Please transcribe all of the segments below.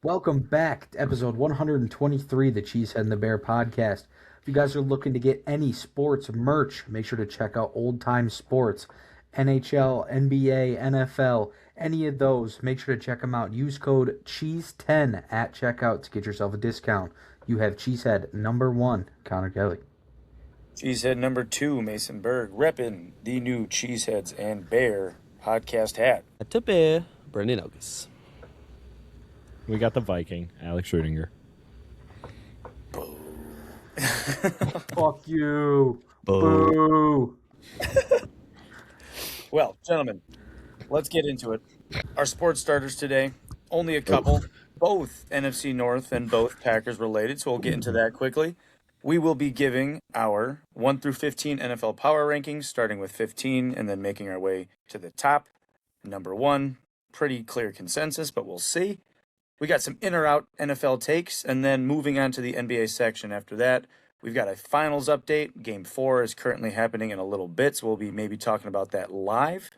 Welcome back to episode 123 of the Cheesehead and the Bear podcast. If you guys are looking to get any sports merch, make sure to check out Old Time Sports, NHL, NBA, NFL, any of those. Make sure to check them out. Use code CHEESE10 at checkout to get yourself a discount. You have Cheesehead number 1, Connor Kelly. Cheesehead number 2, Mason Berg, repping the new Cheeseheads and Bear podcast hat. To Bear, Brendan Elgis. We got the Viking, Alex Schrodinger. Fuck you. Boo. Boo. Well, gentlemen, let's get into it. Our sports starters today, only a couple, both NFC North and both Packers related, so we'll get into that quickly. We will be giving our 1 through 15 NFL power rankings, starting with 15 and then making our way to the top. Number 1, pretty clear consensus, but we'll see. We got some in or out NFL takes, and then moving on to the NBA section after that, we've got a finals update. Game 4 is currently happening in a little bit, so we'll be maybe talking about that live.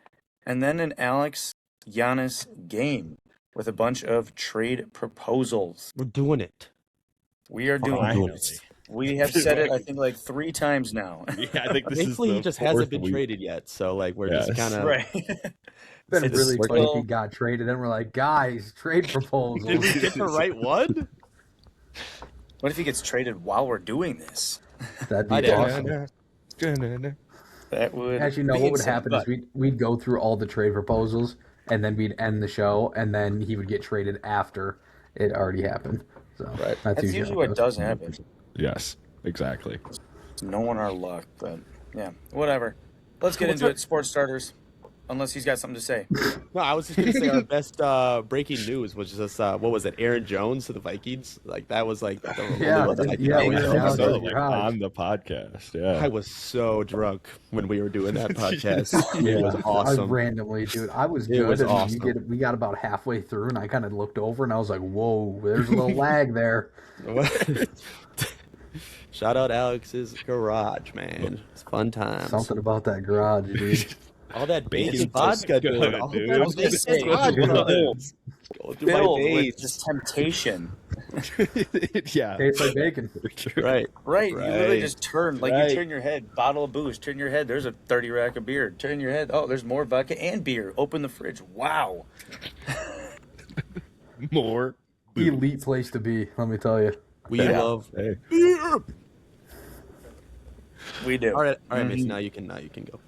And then an Alex Giannis game with a bunch of trade proposals. We're doing it. We are doing Finally. it. We have said it, I think, like 3 times now. Yeah, I think this Thankfully, is he the just fourth hasn't been week. traded yet, so like we're Yes. just kind of Right. Been It's really funny if still- he got traded. Then we're like, guys, trade proposals. Did we get the right one? What if he gets traded while we're doing this? That'd I'd be ask awesome. That would Actually, no. be What would insane, happen is but we'd go through all the trade proposals, and then we'd end the show, and then he would get traded after it already happened. So Right. that's usually what does happen. Yes, exactly. It's no one our luck, but yeah, whatever. Let's get into it. Sports starters, unless he's got something to say. No, I was just gonna say our best breaking news was just what was it? Aaron Jones to the Vikings. Like that was like the only Yeah, one that I yeah, could we think were of. down So, to like, garage. on the podcast, yeah. I was so drunk when we were doing that podcast. It was I awesome. randomly, dude. I was It good, was and awesome. we got about halfway through, and I kind of looked over, and I was like, "Whoa, there's a little lag there." Shout out Alex's garage, man. It's fun times. Something about that garage, dude. All that bacon Bacon's vodka, good, dude. All dude. that I was gonna say, bacon vodka. good. Going through my Filled with veins. just temptation. Yeah. Tastes like bacon. Right. Right, you literally Right. just turn, like Right. you turn your head, bottle of booze, turn your head, there's a 30 rack of beer. Turn your head, oh, there's more vodka and beer. Open the fridge. Wow. More. Elite place to be, let me tell you. We Yeah. love. Hey. We do. All right, Mason. Now you can go.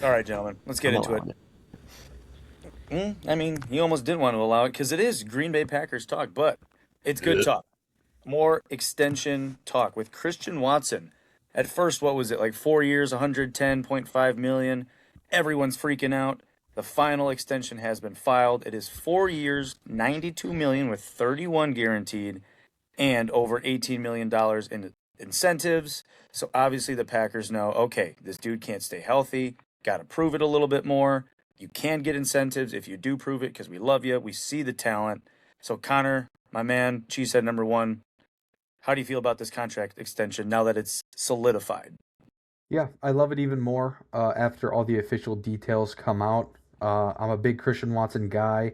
All right, gentlemen, let's get I'm into it. allowing I mean, he almost didn't want to allow it because it is Green Bay Packers talk, but it's good Yeah. talk. More extension talk with Christian Watson. At first, what was it, like 4 years, 110.5 million? Everyone's freaking out. The final extension has been filed. It is 4 years, 92 million with 31 guaranteed, and over $18 million in incentives. So obviously the Packers know, okay, this dude can't stay healthy. Got to prove it a little bit more. You can get incentives if you do prove it because we love you. We see the talent. So Connor, my man, Cheesehead number 1, how do you feel about this contract extension now that it's solidified? Yeah, I love it even more after all the official details come out. I'm a big Christian Watson guy,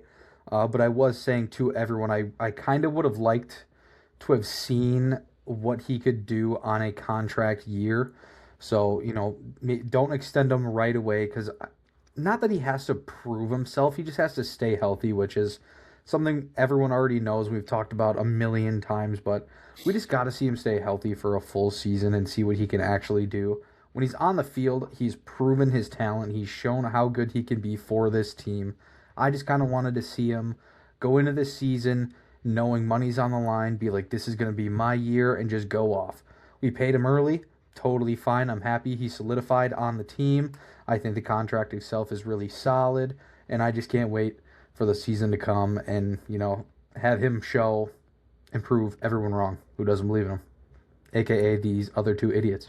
but I was saying to everyone, I kind of would have liked to have seen what he could do on a contract year. So, don't extend him right away because not that he has to prove himself, he just has to stay healthy, which is something everyone already knows. We've talked about a million times, but we just got to see him stay healthy for a full season and see what he can actually do. When he's on the field, he's proven his talent. He's shown how good he can be for this team. I just kind of wanted to see him go into this season knowing money's on the line, be like, this is going to be my year, and just go off. We paid him early. Totally fine. I'm happy he solidified on the team. I think the contract itself is really solid, and I just can't wait for the season to come and, have him show and prove everyone wrong who doesn't believe in him, aka these other 2 idiots.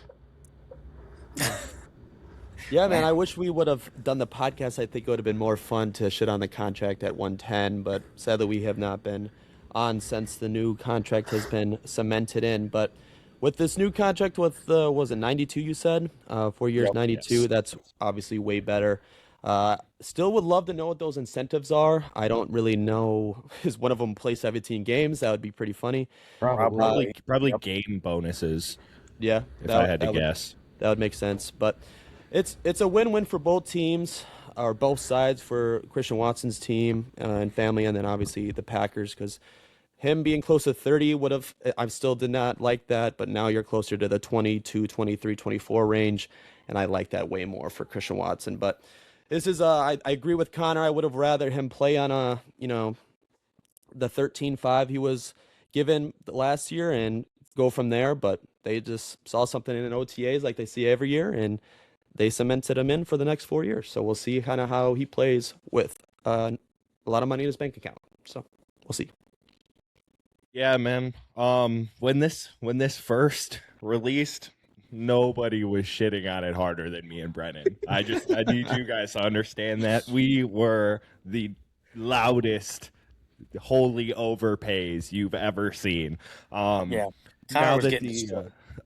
Yeah, man. I wish we would have done the podcast. I think it would have been more fun to shit on the contract at 110, but sadly we have not been on since the new contract has been cemented in. But with this new contract with was it 92? You said 4 years, Yep. 92. Yes. That's obviously way better. Still would love to know what those incentives are. I don't really know. Is one of them play 17 games? That would be pretty funny. Probably. Probably Yep. game bonuses, Yeah, if I had to that would guess. that would make sense. But it's a win-win for both teams or both sides for Christian Watson's team and family, and then obviously the Packers because him being close to 30 would have. I still did not like that, but now you're closer to the 22, 23, 24 range, and I like that way more for Christian Watson. But this is I agree with Connor. I would have rather him play on the 13-5 he was given last year and go from there, but they just saw something in OTAs like they see every year, and they cemented him in for the next 4 years. So we'll see kind of how he plays with a lot of money in his bank account. So we'll see. Yeah, man. When this first released, nobody was shitting on it harder than me and Brennan. I need you guys to understand that we were the loudest wholly overpays you've ever seen. Yeah. Now Connor was that getting the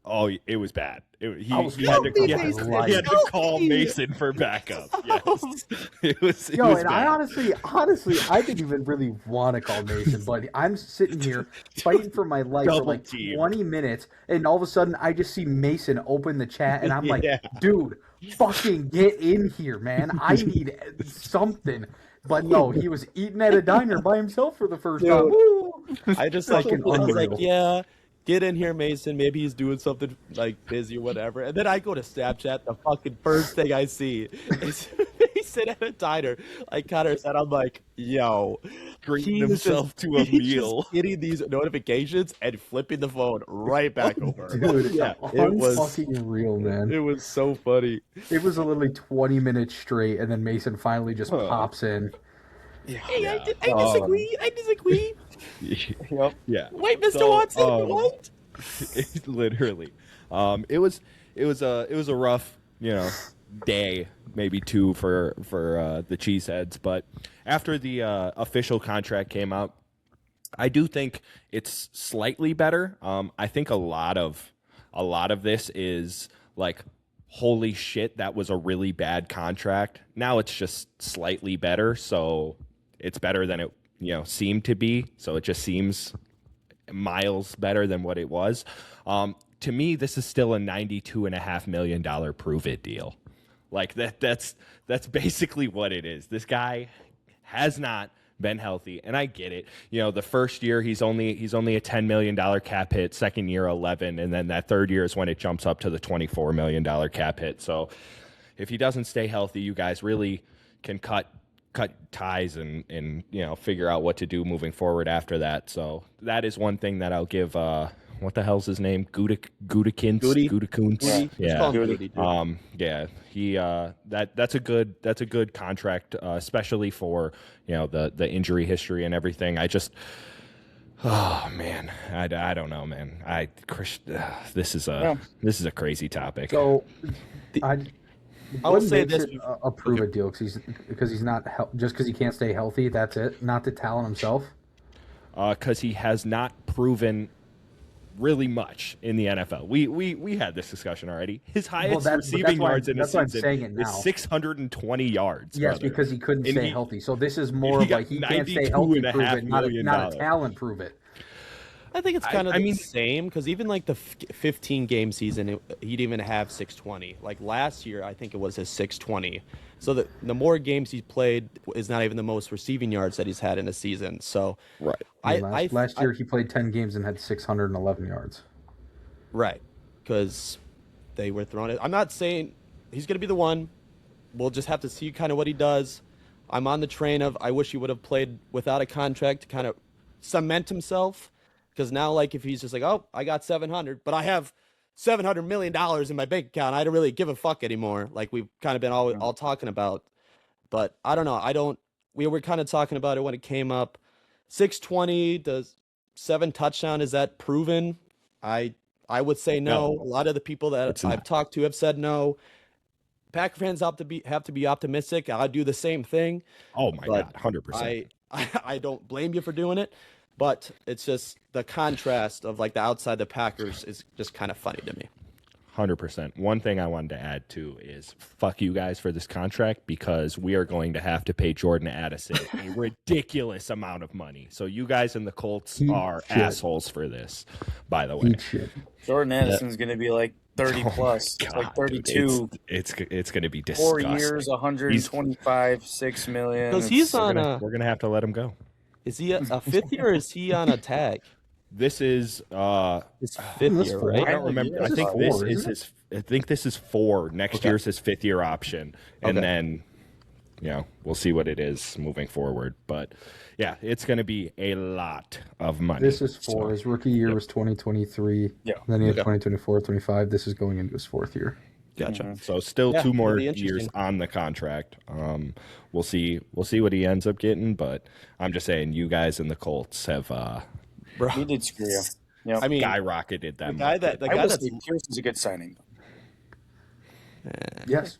destroyed. it was bad. I was He had fucking to call Mason for backup. Yes. It was And bad. I honestly, I didn't even really want to call Mason, but I'm sitting here fighting for my life for Double like team. 20 minutes, and all of a sudden I just see Mason open the chat, and I'm like, Yeah. dude, fucking get in here, man. I need something. But no, he was eating at a diner by himself for the first time. Woo! I just like I Fucking was like, unreal. yeah, get in here, Mason. Maybe he's doing something like busy or whatever. And then I go to Snapchat. The fucking first thing I see is Mason at a diner. Like Connor said, I'm like, yo, Treating he's himself to a he's meal. just getting these notifications and flipping the phone right back over. Dude, yeah, it was fucking real, man. it was so funny. It was literally 20 minutes straight, and then Mason finally just pops in. Hey, Yeah. I disagree. I disagree. Yep. Yeah. Wait, Mr. So, Watson, what? Literally, it was a rough day, maybe two for the Cheeseheads, but after the official contract came out, I do think it's slightly better. I think a lot of this is like, holy shit, that was a really bad contract. Now it's just slightly better, so it's better than it seemed to be. So it just seems miles better than what it was. To me, this is still a $92.5 million prove it deal. Like that's basically what it is. This guy has not been healthy, and I get it. The first year he's only a $10 million cap hit, second year 11, and then that third year is when it jumps up to the $24 million cap hit. So if he doesn't stay healthy, you guys really can cut ties and figure out what to do moving forward after that. So that is one thing that I'll give what the hell's his name? Gudikins? Goody? Gudikuns? Let's Yeah. call him Goody, dude. Yeah, he that's a good contract, especially for the injury history and everything. Oh man, I don't know, man. This is a crazy topic. So, I will what say makes this- it a prove it deal because he's not just because he can't stay healthy. That's it. Not the talent himself. Because he has not proven really much in the NFL. We had this discussion already. His highest receiving yards in a that's why I'm season saying it now. is 620 yards. Yes, brother. because he couldn't And stay he- healthy. So this is more he of got like he can't stay healthy. Prove $92.5 it, million. not a talent. Prove it. I think it's kind of I the mean- same because even like the 15 game season, he'd even have 620. Like last year, I think it was his 620. So the more games he's played is not even the most receiving yards that he's had in a season. So Right. Last year he played 10 games and had 611 yards. right, because they were throwing it. I'm not saying he's going to be the one. We'll just have to see kind of what he does. I'm on the train of I wish he would have played without a contract to kind of cement himself. Because now, like, if he's just like, oh, I got 700, but I have $700 million in my bank account, I don't really give a fuck anymore. Like we've kind of been all talking about. But I don't know. We were kind of talking about it when it came up. 620, does 7 touchdown, is that proven? I would say no. A lot of the people that I've talked to have said no. Packer fans have to be optimistic. I do the same thing. Oh my But God, 100%. I don't blame you for doing it, but it's just the contrast of like the outside the Packers is just kind of funny to me. 100%. One thing I wanted to add too is fuck you guys for this contract, because we are going to have to pay Jordan Addison a ridiculous amount of money. So you guys in the Colts are assholes for this, by the way. Eat shit. Jordan Addison's going to be like 30 plus, God, like 32. Dude, it's going to be disgusting. 4 years, 125, $6 million. Because he's It's- on We're gonna have to let him go. is he a fifth year or is he on a tag? This is His fifth This year, four. right? I don't remember. I This is think four, this isn't is it? his. I think this is 4. Next year's his 5th year option, and Okay. then, we'll see what it is moving forward. But yeah, it's going to be a lot of money. This is 4. So, His rookie year was 2023. Yeah. Then he had Okay. 2024, 25. This is going into his 4th year. Gotcha. so still Yeah, 2 more it'll be years interesting. on the contract. We'll see. We'll see what he ends up getting. But I'm just saying, you guys in the Colts have Bro, He did screw you. Yep. I mean, skyrocketed that. the guy that I will that's say Pierce is a good signing. Yes.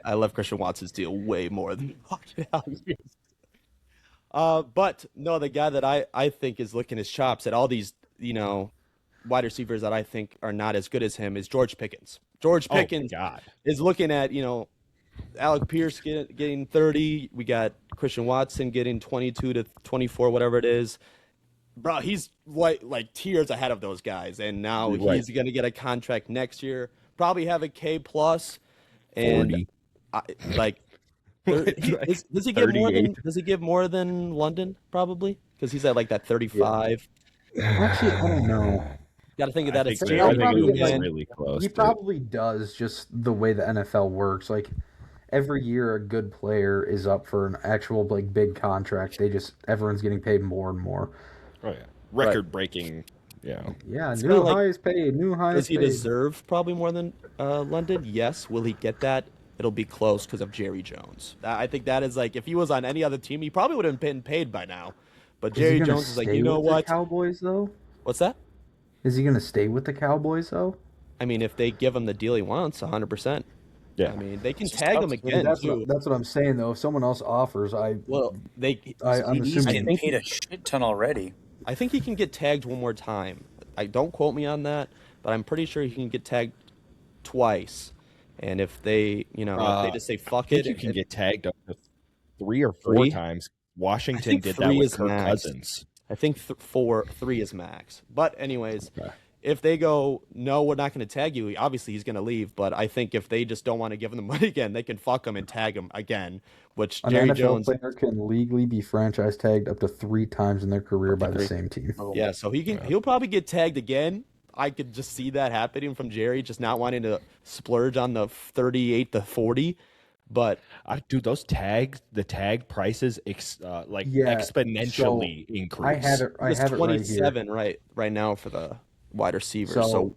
I love Christian Watson's deal way more than Washington Allen. But no, the guy that I think is licking his chops at all these, wide receivers that I think are not as good as him is George Pickens. George Oh my Pickens God. is looking at, Alec Pierce getting 30. We got Christian Watson getting 22 to 24, whatever it is. Bro, he's like tiers ahead of those guys, and now Right. he's going to get a contract next year. Probably have a K plus, and 40. does he give more than 38. does he give more than London? Probably because he's at like that 35. Actually, I don't know. Got to think of that as I think Jerry it'll probably be like- really close. He to- probably does, just the way the NFL works. Like, every year a good player is up for an actual big contract. Everyone's getting paid more and more. Oh yeah, record-breaking. Yeah, It's new kinda like- highest paid, new Does highest he paid. deserve probably more than London? Yes. Will he get that? It'll be close because of Jerry Jones. I think that is like if he was on any other team, he probably would have been paid by now. But Is he Jerry gonna Jones is like, stay you know with the what? Cowboys though? What's that? Is he going to stay with the Cowboys though? I mean, if they give him the deal he wants, 100%. Yeah. I mean, they can It's just tag tough him to- again that's too. what I'm saying though. If someone else offers, I'm I'm He's assuming- getting paid a shit ton already. I think he can get tagged one more time. I don't quote me on that, but I'm pretty sure he can get tagged twice. And if they, if they just say I fuck think it, you can and- get tagged up to 3 or 4 3? times. I Washington think did that 3 with is Kirk max. Cousins. I think 3 is max. But anyways, Okay. if they go, no, we're not going to tag you, obviously he's going to leave. But I think if they just don't want to give him the money again, they can fuck him and tag him again, which an Jerry NFL Jones. player can legally be franchise tagged up to 3 times in their career by the 3. same team. Yeah, so he'll probably get tagged again. I could just see that happening from Jerry, just not wanting to splurge on the 38 to 40. But Dude, the tag prices Yeah, exponentially increase. I have it it's right here. 27 right now for the wide receiver. So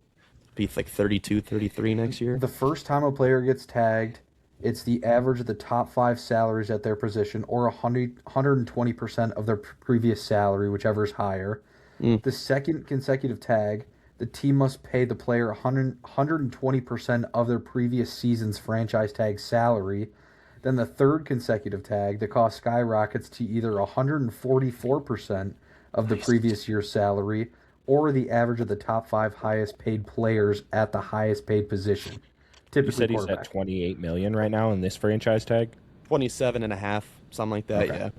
be like 32, 33 next year. The first time a player gets tagged, it's the average of the top 5 salaries at their position, or 120% of their previous salary, whichever is higher. The second consecutive tag, the team must pay the player 120% of their previous season's franchise tag salary. Then the third consecutive tag, the cost skyrockets to either 144% of the previous year's salary, or the average of the top 5 highest paid players at the highest paid position. You Typically said he's at quarterback. 28 million right now in this franchise tag. 27 and a half, something like that. Okay.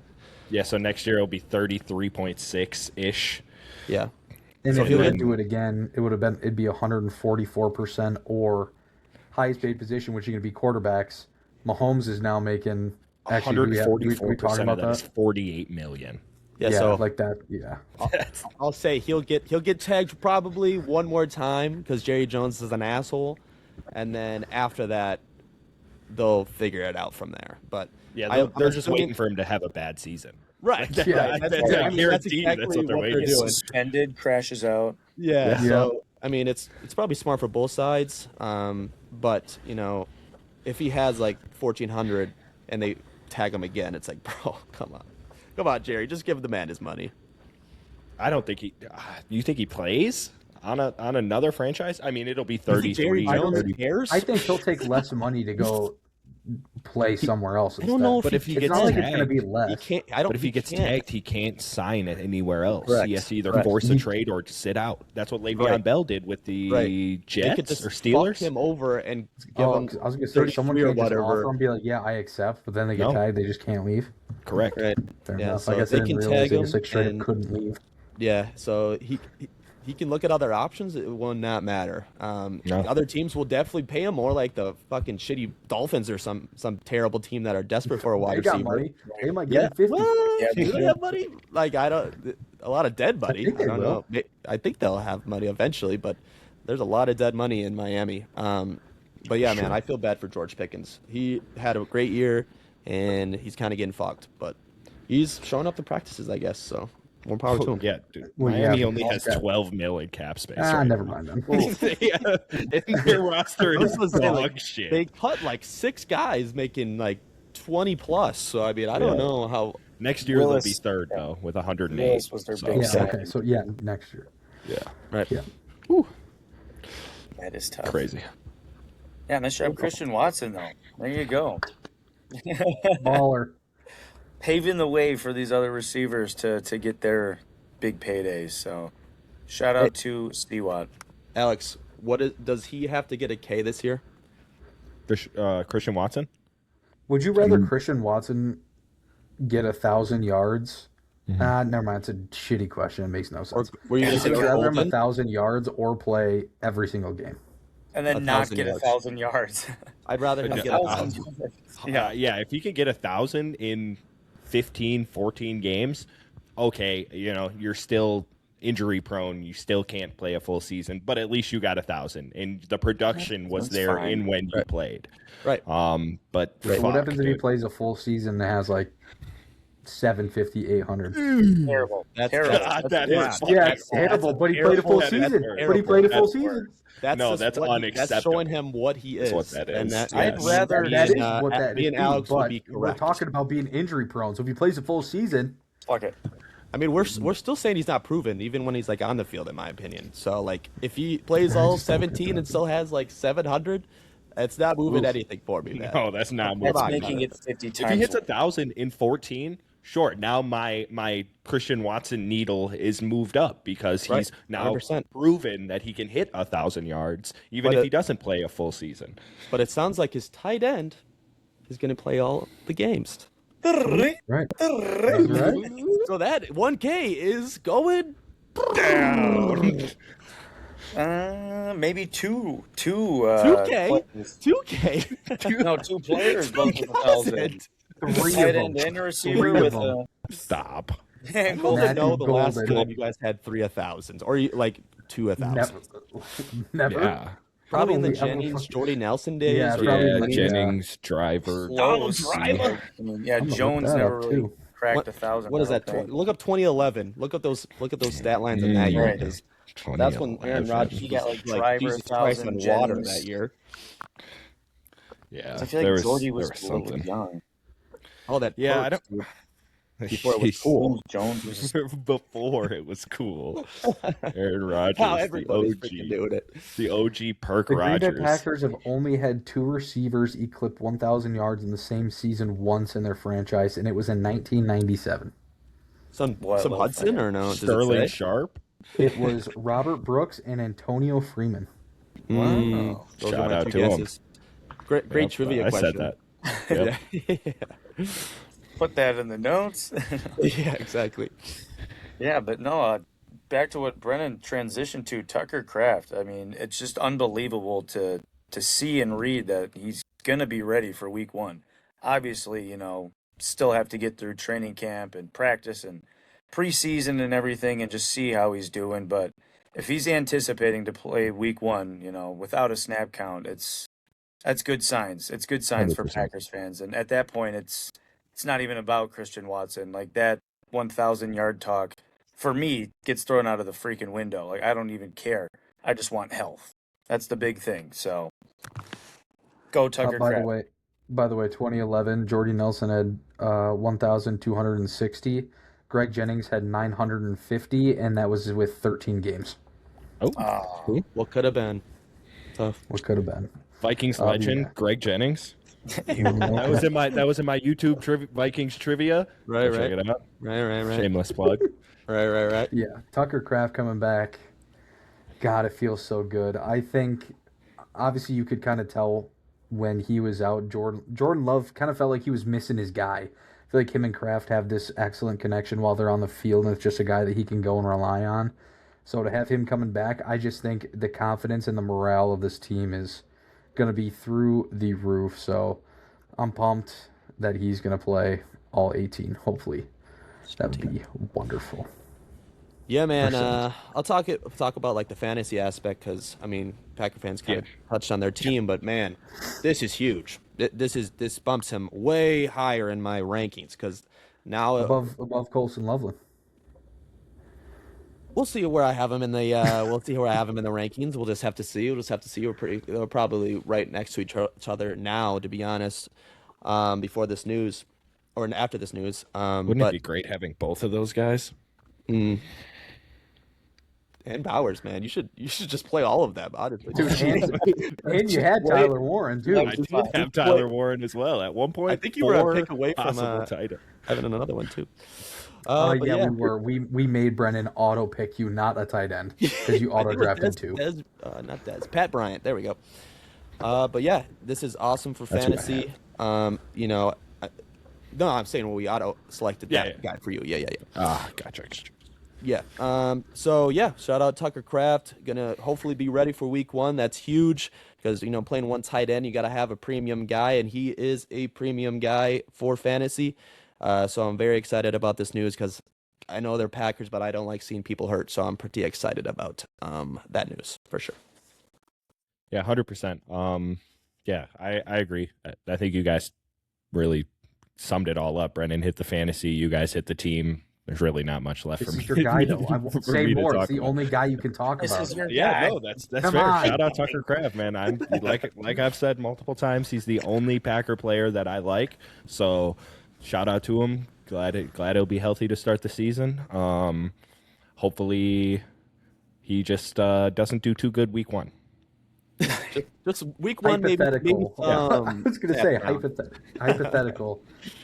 Yeah, so next year it'll be 33.6 ish. Yeah. And So if he'll he get- would do it again, it'd be 144%, or highest paid position, which is going to be quarterbacks. Mahomes is now making actually we talking 144% about of that is that. 48 million. Yeah, Yeah, so like that. Yeah, I'll say he'll get tagged probably one more time because Jerry Jones is an asshole, and then after that, they'll figure it out from there. But Yeah, I'm they're just assuming- waiting for him to have a bad season. right. Yeah, right. that's I mean, guaranteed. That's exactly what they're waiting they're for. doing. Suspended, crashes out. Yeah. Yeah. So I mean, it's probably smart for both sides. But if he has like 1,400 and they tag him again, it's like, bro, come on, Jerry, just give the man his money. I don't think he. You think he plays on another franchise? I mean, it'll be Jerry 33. Jones 30. cares? I think he'll take less money to go play somewhere else I instead. don't know But if he it's gets not like tagged, it's going to be he less. can't. I don't. but if he gets can't. tagged, he can't sign it anywhere else. Correct. He has to either Correct. force a trade or sit out. That's what Le'Veon Right. Bell did with the Right. They could Jets just or fuck Steelers. him over and give Oh, him 'cause I was going to say, someone 33 or can't just whatever. offer and be like, yeah, I accept, but then they get No. tagged, they just can't leave. Correct. Right. Fair Yeah, enough. so I guess they I didn't can realize tag they him just like straight up and- couldn't leave. Yeah, so he can look at other options. It will not matter. No. Other teams will definitely pay him more, like the fucking shitty Dolphins or some terrible team that are desperate for a wide They got receiver. money. They might Yeah, get 50. well, Yeah, do they they do. have money? Like I don't, a lot of dead money. think they don't will. know. I think they'll have money eventually, but there's a lot of dead money in Miami. But yeah, man, I feel bad for George Pickens. He had a great year, and he's kind of getting fucked. But he's showing up to practices, I guess. So more power to him. Yeah, dude. Well, Miami yeah, only but- has 12 mil in cap space. Ah, right never now. mind then. Their roster I is was gonna say, dog like, shit. They cut like 6 guys making like 20 plus. So I mean, I don't Yeah. know how. Next year Willis- they'll be third though with 108. Willis was their So, big Yeah, sign. okay. So, yeah, next year. yeah, Right. Yeah. That is tough. crazy. Yeah, nice job, Christian Watson, though. There you go. Baller. Paving the way for these other receivers to get their big paydays. So, shout out to Stewatt. Alex, does he have to get a K this year? Christian Watson. Would you rather Christian Watson get 1,000 yards? Never mind. It's a shitty question. It makes no Or sense. were you Yeah, going to Would say you rather him Golden? 1,000 yards or play every single game? And then 1,000 not get yards. 1,000 yards. I'd rather him Yeah. get 1,000. Yeah. Yeah. If he can get 1,000 in 15, 14 games, okay, you're still injury prone. You still can't play a full season, but at least you got 1,000, and the production was That's there fine. in when you Right. played. Right. But What fuck, happens if he dude. plays a full season that has like 750, 800? Terrible. That's Terrible. God, that yeah. is Yeah, fucking it's terrible, awesome. but he played a full That is season. terrible. But he played a full That's season. worse. That's No, just that's That's unacceptable. showing him what he is. That's what that And is. that, I'd rather- me That and, is what that me and is, Alex but would be we're correct. talking about being injury prone. So if he plays a full season, Fuck it. I mean, we're still saying he's not proven, even when he's like on the field, in my opinion. So like, if he plays all 17 and still has like 700, it's not moving Oof. anything for me, man. No, that's not That's moving. making it 50 times. If he hits worse. 1,000 in 14, sure. Now my Christian Watson needle is moved up because he's Right, now 100%. proven that he can hit 1,000 yards, even But if he doesn't play a full season. But it sounds like his tight end is going to play all the games. right? That's right. So that 1K is going. Maybe two 2K? players. 2K. No, two players both with 1,000. Three Tight of end them. and a receiver Three of with them. Stop. and I Golden. Matthew know the last Golden. time you guys had 3 1,000s, or like 2 1,000s. Never. Yeah. Probably in the Probably, I would Jennings, fuck- Jordy Nelson days. Yeah, or probably Yeah, like- Jennings, Driver. Close. Driver. I mean, yeah, I'm gonna look Jones that never up, really too. cracked What- 1,000. What is I that? don't think. Look up 2011. Look at those stat lines in that year. Right. 'Cause that's when Aaron Rodgers He got, was like, like Driver, Jesus Christ 1,000, on water Jennings. that year. Yeah, I feel there like Jordy was there a little something. young. Oh, that. Yeah, I Perks, don't. dude. Before it was cool. Jones was Before it was cool. Aaron Rodgers, Now the everybody's OG, freaking doing it. the OG Perk The Green Bay Rodgers. Packers have only had 2 receivers eclipse 1,000 yards in the same season once in their franchise, and it was in 1997. Some What, some little Hudson thing? or no? Does it Sterling say? Sharp. It was Robert Brooks and Antonio Freeman. Wow. Those Shout are my out two to 'em. guesses. Great Yep, trivia I question. said that. Yep. put that in the notes. Yeah, exactly. Yeah, but no, back to what Brennan transitioned to, Tucker Kraft. I mean, it's just unbelievable to see and read that he's going to be ready for week 1. Obviously, still have to get through training camp and practice and preseason and everything and just see how he's doing. But if he's anticipating to play week 1, without a snap count, that's good signs. It's good signs for 100%. Packers fans. And at that point, it's not even about Christian Watson. Like, that 1,000-yard talk, for me, gets thrown out of the freaking window. Like, I don't even care. I just want health. That's the big thing. So, go Tucker by Kraft. the way, 2011, Jordy Nelson had 1,260. Greg Jennings had 950, and that was with 13 games. Oh, What could have been? Tough. What could have been? Vikings Oh, legend yeah. Greg Jennings. That was in my YouTube Vikings trivia. Right, Go check it out. Right. Shameless plug. Right. Yeah, Tucker Kraft coming back. God, it feels so good. I think, obviously, you could kind of tell when he was out. Jordan Love kind of felt like he was missing his guy. I feel like him and Kraft have this excellent connection while they're on the field, and it's just a guy that he can go and rely on. So to have him coming back, I just think the confidence and the morale of this team is going to be through the roof. So I'm pumped that he's going to play all 18, hopefully. That would be wonderful. Yeah, man. I'll talk about like the fantasy aspect because I mean Packer fans kind of touched on their team, but man, this is huge. This bumps him way higher in my rankings because now Above Colson Loveland. we'll see where I have him in the rankings. We'll just have to see. They're probably right next to each other now, to be honest. Before this news, or after this news. Wouldn't it be great having both of those guys? And Bowers, man, you should just play all of them. Honestly, Dude, and you had Tyler Warren too. I did have Tyler Warren as well at one point. I think you were a pick away from possible tight end. having another one too. Yeah, we were. We made Brennan auto pick you, not a tight end, because you auto drafted too. Not Dez. Pat Bryant. There we go. But yeah, this is awesome for fantasy. You know, no, I'm saying we auto selected that guy for you. Yeah. Ah, gotcha. Yeah. So yeah, shout out Tucker Kraft. Gonna hopefully be ready for week 1. That's huge because playing one tight end, you got to have a premium guy, and he is a premium guy for fantasy. So I'm very excited about this news because I know they're Packers, but I don't like seeing people hurt. So I'm pretty excited about that news for sure. Yeah, 100%. Yeah, I agree. I think you guys really summed it all up. Brennan hit the fantasy. You guys hit the team. There's really not much left This for me. is your guy, though. I won't say more. It's the about. only guy you can talk This about. is your Yeah, guy. no, that's Come fair. on. Shout out Tucker Kraft, man. I'm like I've said multiple times, he's the only Packer player that I like. So shout out to him. Glad he'll be healthy to start the season. Hopefully he just doesn't do too good week 1. Just week 1, maybe. Hypothetical. I was going to say background. hypothetical.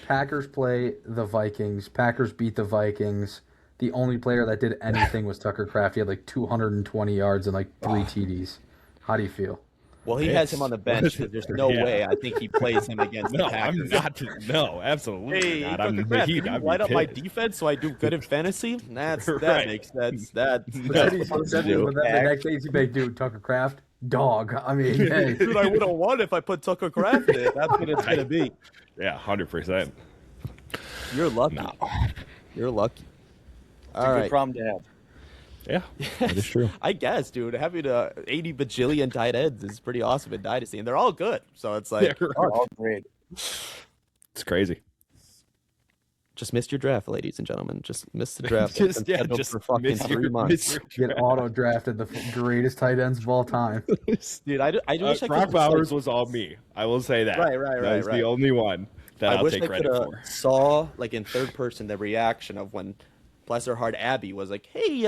Packers play the Vikings. Packers beat the Vikings. The only player that did anything was Tucker Kraft. He had like 220 yards and like 3 TDs. How do you feel? Well, he has him on the bench. So there's no way I think he plays him against No, the Packers. I'm not. No, absolutely Hey, not. Tucker Kraft, can you I'd be light up my pissed. defense so I do good in fantasy? That Right. makes sense. That's But then the next day he's like, dude, Tucker Kraft, dog. I mean, hey. Dude, I would have won if I put Tucker Kraft in. That's what it's gonna be. Yeah, 100%. You're lucky. No. You're lucky. It's a All good right. problem to have. Yeah, that is true. I guess, dude, having 80 bajillion tight ends is pretty awesome in Dynasty, and they're all good. So it's like, Yeah, They're all great. It's crazy. just missed your draft, ladies and gentlemen. Just missed the draft. Just It's been scheduled for fucking 3 months. Get auto drafted the greatest tight ends of all time. Dude, I wish I Brock could Bowers was all me. I will say that. Right, That is the only one that I I'll wish take I credit could for. have saw, like, in third person, the reaction of when, bless her heart, Abby was like, hey,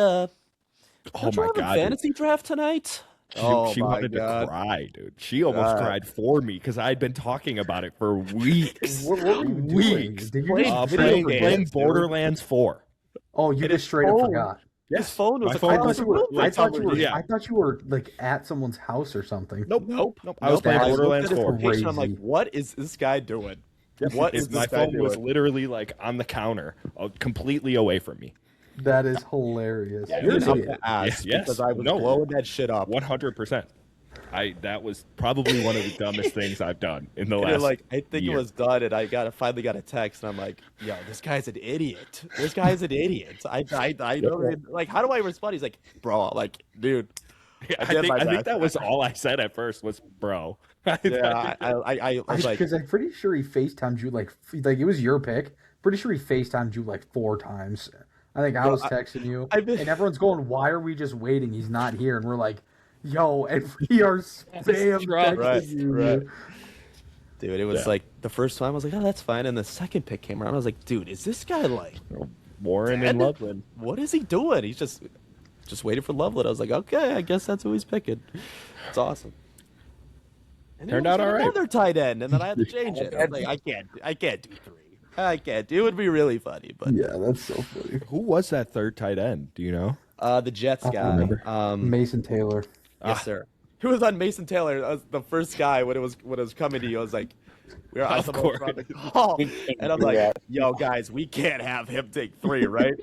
Oh don't you my have a god, dude. fantasy draft tonight? She wanted to cry, dude. She almost cried for me because I'd been talking about it for weeks. What were you doing? Weeks. Did you Playing just video Playing games, dude. Borderlands 4. Oh, you It just is straight up phone. forgot. His phone was My a phone I call thought you were. to- Yeah. I thought you were like at someone's house or something. Nope. I was Nope. playing I looked Borderlands at his 4. location, I'm like, Crazy. what is this guy doing? What is My this guy phone was doing? literally like on the counter, completely away from me. That is hilarious. Yeah, You're it was an up idiot. to ass Yes. because I was No. blowing that shit up. 100%. That was probably one of the dumbest things I've done in the And last. like, I think year. it was done, and I finally got a text, and I'm like, "Yo, this guy's an idiot. This guy's an idiot." I don't like. How do I respond? He's like, "Bro, like, dude." I did my think best. that was all I said at first was bro. Yeah, I was like, Because I'm pretty sure he FaceTimed you like it was your pick. Pretty sure he FaceTimed you like 4 times. I think I was texting you, I've been- and everyone's going, "Why are we just waiting? He's not here." And we're like, "Yo," and we are spam texting Right, you. right. dude, it was Yeah. like the first time I was like, "Oh, that's fine," and the second pick came around, I was like, "Dude, is this guy like, Warren dead? and Loveland. What is he doing? He's just waiting for Loveland." I was like, "Okay, I guess that's who he's picking." It's awesome. And Turned then out we all got right. another tight end, and then I had to change it. I was like, I can't do 3. I can't. It would be really funny, but Yeah, that's so funny. Who was that third tight end? Do you know? the Jets guy. remember. Mason Taylor. Yes, sir. Who was on Mason Taylor? That was the first guy when it was coming to you. I was like, we were Of course. on the call, and I'm like, yo, guys, we can't have him take 3, right?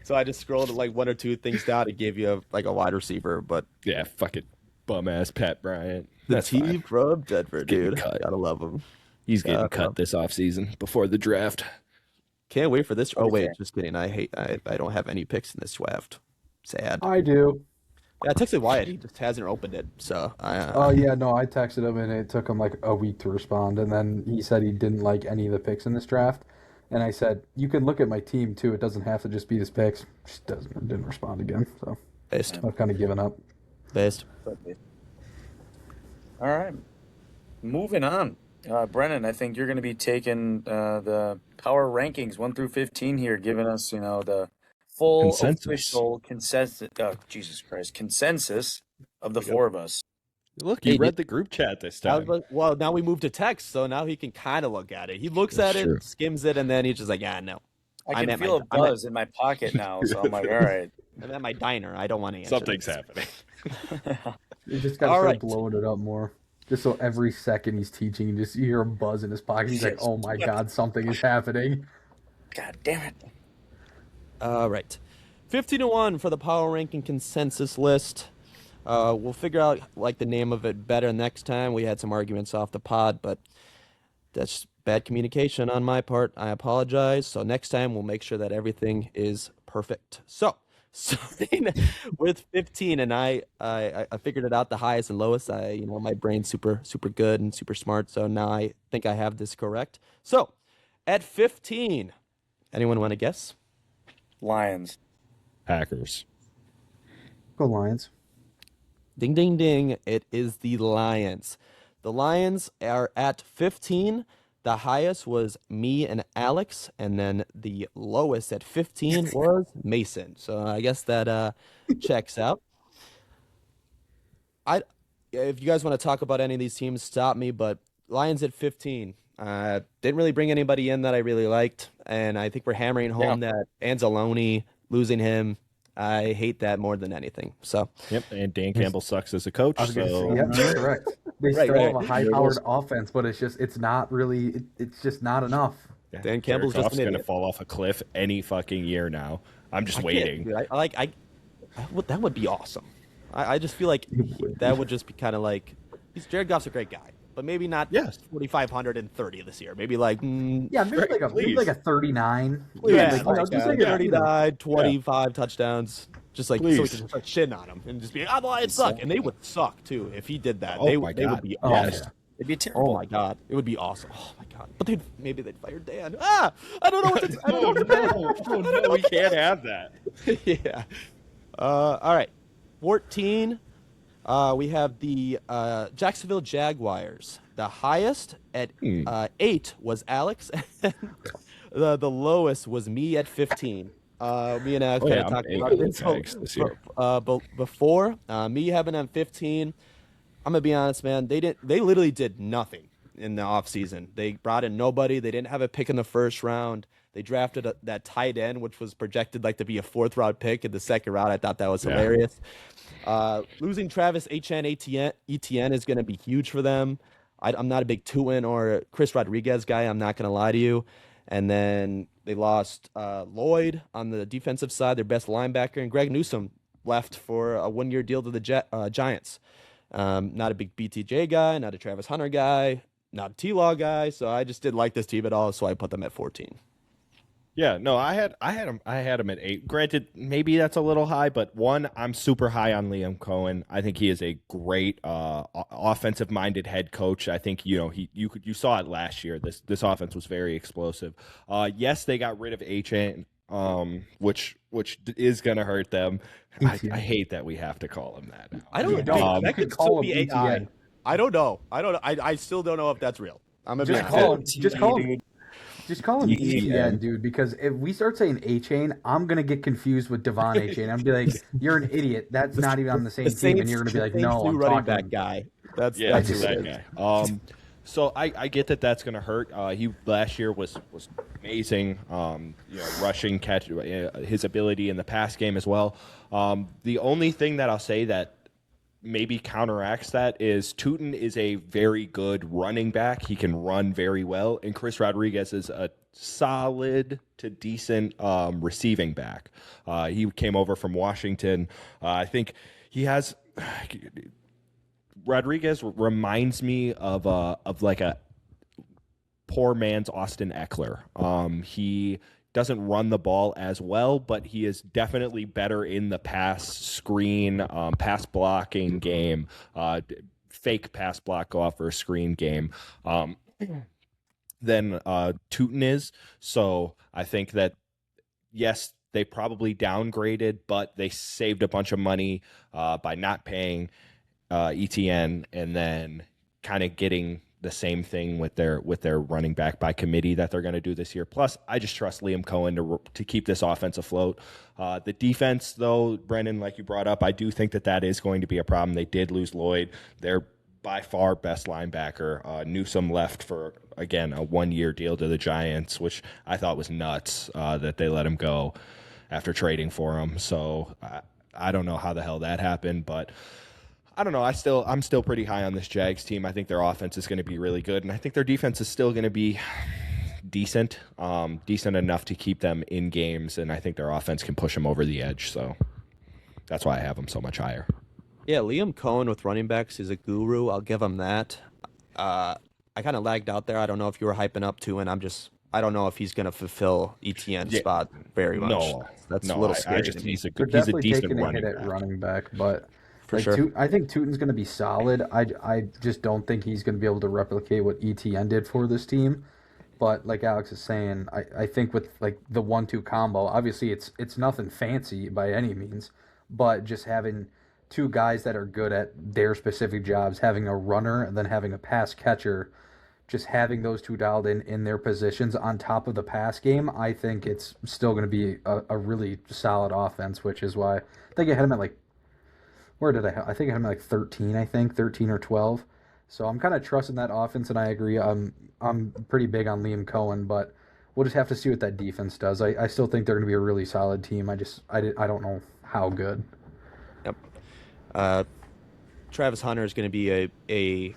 So I just scrolled like 1 or 2 things down and gave you a wide receiver, but Yeah, fucking bum ass Pat Bryant. the That's team fine. from Denver, getting dude, cut. gotta love him. He's getting Gotta cut love this offseason before the draft. Can't wait for this. Oh wait, Okay. just kidding. I don't have any picks in this draft. Sad. I do. Yeah, I texted Wyatt. He just hasn't opened it. So Oh yeah, no, I texted him and it took him like a week to respond, and then he said he didn't like any of the picks in this draft, and I said you can look at my team too. It doesn't have to just be his picks. Just didn't respond again, so based. I've kind of given up. Based. All right. Moving on. Brennan, I think you're going to be taking the power rankings 1 through 15 here, giving us, the full Consensus. official consensus. Jesus Christ, consensus of the 4 of us. Look, Hey, you read the group chat this time. Well, now we moved to text, so now he can kind of look at it. He looks That's at true. it, skims it, and then he's just like, yeah, no. I I'm can at feel my- a buzz in my pocket now, so I'm like, all right. I'm at my diner. I don't want to answer. Something's this. happening. You just gotta All start right. blowing it up more. Just so every second he's teaching, you hear a buzz in his pocket. He's like, "Oh my god, something is happening." God damn it. All right. 15-1 for the power ranking consensus list. We'll figure out the name of it better next time. We had some arguments off the pod, but that's bad communication on my part. I apologize. So next time we'll make sure that everything is perfect. So starting with 15, and I figured it out, the highest and lowest. My brain's super good and super smart. So now I think I have this correct. So at 15, anyone want to guess? Lions. Packers. Go Lions. Ding, ding, ding. It is the Lions. The Lions are at 15. The highest was me and Alex, and then the lowest at 15 was Mason. So I guess that checks out. If you guys want to talk about any of these teams, stop me, but Lions at 15. Didn't really bring anybody in that I really liked, and I think we're hammering home that Anzalone, losing him, I hate that more than anything. So Yep, and Dan Campbell sucks as a coach. I was gonna So say, yep, that's correct. They Right, still right. have a high-powered offense, but it's not really. It's just not enough. yeah, Dan Campbell's Jared just an Goff's gonna idiot. fall off a cliff any fucking year now. I'm just I can't, waiting. dude. That would be awesome. I just feel like that would just be kind of like Jared Goff's a great guy, but maybe not Yes. 4,530 this year. Maybe like Yeah, maybe like a 39. yeah, Like, just like 39, 25 touchdowns. Just like so we Please. can just start shitting on him and just be, the Lions suck, and they would suck too if he did that. Oh they my they God. would be Oh, awesome. yeah. It'd be terrible. Oh my god, it would be awesome. Oh my god, but maybe they'd fire Dan. I don't know what to. I don't know what to Oh, no, we can't have that. yeah. All right. 14. We have the Jacksonville Jaguars. The highest at 8 was Alex. The lowest was me at 15. Me and Alex Oh, kind yeah, of I'm talked eight about with this. Jags this year. Before me having them 15, I'm gonna be honest, man. They literally did nothing in the offseason. They brought in nobody. They didn't have a pick in the first round. They drafted that tight end, which was projected to be a 4th round pick in the 2nd round. I thought that was hilarious. Losing Travis Etienne is going to be huge for them. I'm not a big Tuin or Chris Rodriguez guy. I'm not going to lie to you. And then they lost Lloyd on the defensive side, their best linebacker, and Greg Newsome left for a 1-year deal to the Giants. Not a big BTJ guy, not a Travis Hunter guy, not a T-Law guy. So I just didn't like this team at all. So I put them at 14. Yeah, no, I had him at 8. Granted, maybe that's a little high, but one, I'm super high on Liam Cohen. I think he is a great offensive-minded head coach. I think you saw it last year. This offense was very explosive. Yes, they got rid of Achane, which is gonna hurt them. I hate that we have to call him that now. I don't know. don't. That You could could call still him be AI. ETN. I don't know. I still don't know if that's real. I'm gonna be Just honest. call him. Just call him ETN. ETN, dude. Because if we start saying A-Chain, I'm gonna get confused with Devon A-Chain. I'm gonna be like, "You're an idiot. That's not even on the same team." And you're gonna be like, the "No, Saints' I'm new running talking." back guy. That's Yeah, that's it's who it that is. guy. So I get that that's going to hurt. He last year was amazing. Rushing catch, his ability in the pass game as well. The only thing that I'll say that maybe counteracts that is Tootin is a very good running back. He can run very well, and Chris Rodriguez is a solid to decent receiving back. He came over from Washington. I think he has. Rodriguez reminds me of like a poor man's Austin Eckler. He doesn't run the ball as well, but he is definitely better in the pass screen, pass blocking game, fake pass block off or screen game than Tootin is. So I think that, yes, they probably downgraded, but they saved a bunch of money by not paying ETN and then kind of getting the same thing with their running back by committee that they're going to do this year. Plus, I just trust Liam Cohen to keep this offense afloat. The defense, though, Brendan, like you brought up, I do think that is going to be a problem. They did lose Lloyd. They're by far best linebacker. Newsome left for, again, a 1-year deal to the Giants, which I thought was nuts that they let him go after trading for him. So I don't know how the hell that happened, but I don't know. I'm still pretty high on this Jags team. I think their offense is going to be really good, and I think their defense is still going to be decent enough to keep them in games, and I think their offense can push them over the edge. So that's why I have them so much higher. Yeah, Liam Cohen with running backs is a guru. I'll give him that. I kind of lagged out there. I don't know if you were hyping up to, and I don't know if he's going to fulfill ETN's spot very much. No, that's a little scary. He's a They're decent taking a running hit back. at running back, but For sure. I think Tootin's going to be solid. I just don't think he's going to be able to replicate what ETN did for this team. But like Alex is saying, I think with like the 1-2 combo, obviously it's nothing fancy by any means, but just having two guys that are good at their specific jobs, having a runner and then having a pass catcher, just having those two dialed in their positions on top of the pass game, I think it's still going to be a really solid offense, which is why I think I had him at like, where did I think I had him at like 13 or 12. So I'm kind of trusting that offense, and I agree. I'm pretty big on Liam Cohen, but we'll just have to see what that defense does. I still think they're going to be a really solid team. I don't know how good. Yep. Travis Hunter is going to be a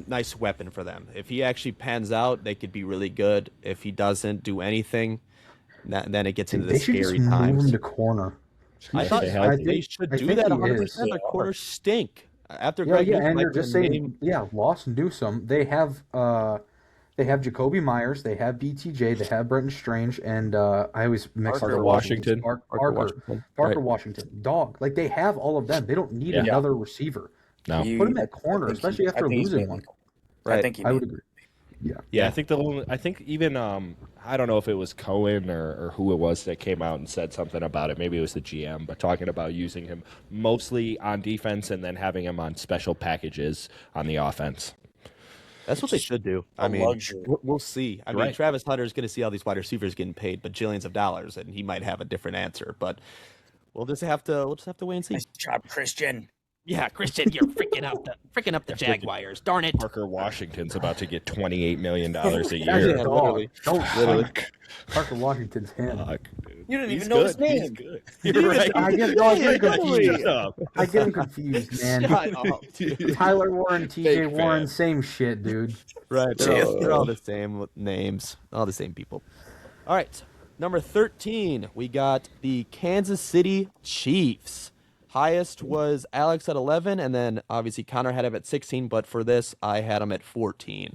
nice weapon for them. If he actually pans out, they could be really good. If he doesn't do anything, then it gets into the They should scary just move times. him to corner. I thought I they should I do think that he 100%. is. Their corners stink. After Yeah, Greg yeah, Newsome, and like, they're just the saying, name- lost Newsome. They have Jacoby Myers, they have BTJ, they have Brenton Strange, and I always mix Parker up Washington. Washington. Parker Right. Washington, dog. Like they have all of them. They don't need Yeah. another receiver. No. Put him at corner, I think especially I after think he's losing made- one. I Right. think he I would made- agree. Yeah, I think even I don't know if it was Cohen or who it was that came out and said something about it. Maybe it was the GM, but talking about using him mostly on defense and then having him on special packages on the offense. That's what they should do. I A mean, luxury. we'll see. I mean, Right. Travis Hunter is going to see all these wide receivers getting paid, but jillions of dollars, and he might have a different answer. But we'll just have to wait and see. Nice job, Christian. Yeah, Christian, you're freaking up the Jaguars. Darn it! Parker Washington's about to get $28 million a That's year. a Yeah, dog. literally. Don't Literally. Parker Washington's him. Fuck. You didn't He's even know his good. He's name. good. didn't You're even right. I get confused. Shut up. I get him confused, man. Shut up, dude. Tyler Warren, TJ Fake Warren, fan. same shit, dude. Right. They're all the same names, all the same people. All right. Number 13, we got the Kansas City Chiefs. Highest was Alex at 11, and then obviously Connor had him at 16, but for this, I had him at 14.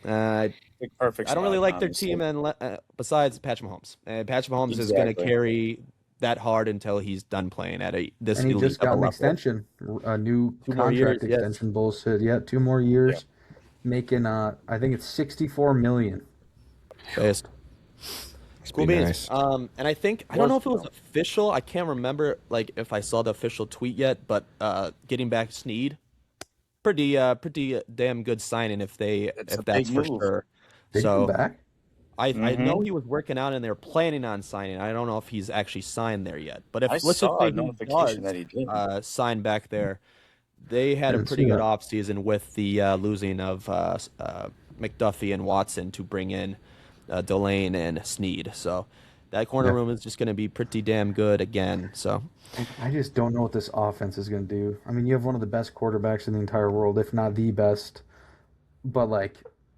Perfect. I don't really spot, like their honestly. team, and besides Patrick Mahomes. And Patrick Mahomes is going to Exactly. carry that hard until he's done playing at this And he elite just got of a an level. extension, a new 2 more contract years, yes. extension. Bullshit. Yeah, 2 more years, making I think it's $64 million. Based. Cool be beans. nice. And I think I don't know if it was official. I can't remember like if I saw the official tweet yet, but getting back Snead, pretty damn good signing if It's a that's big for move. sure. They So come back. I Mhm. know he was working out and they're planning on signing. I don't know if he's actually signed there yet. But if I let's just saw say a he notification does that he did. sign back there, They had a Didn't pretty see good that. offseason with the losing of McDuffie and Watson to bring in Delane and Sneed. So that corner Yeah. room is just going to be pretty damn good again. So I just don't know what this offense is going to do. I mean, you have one of the best quarterbacks in the entire world, if not the best. But like,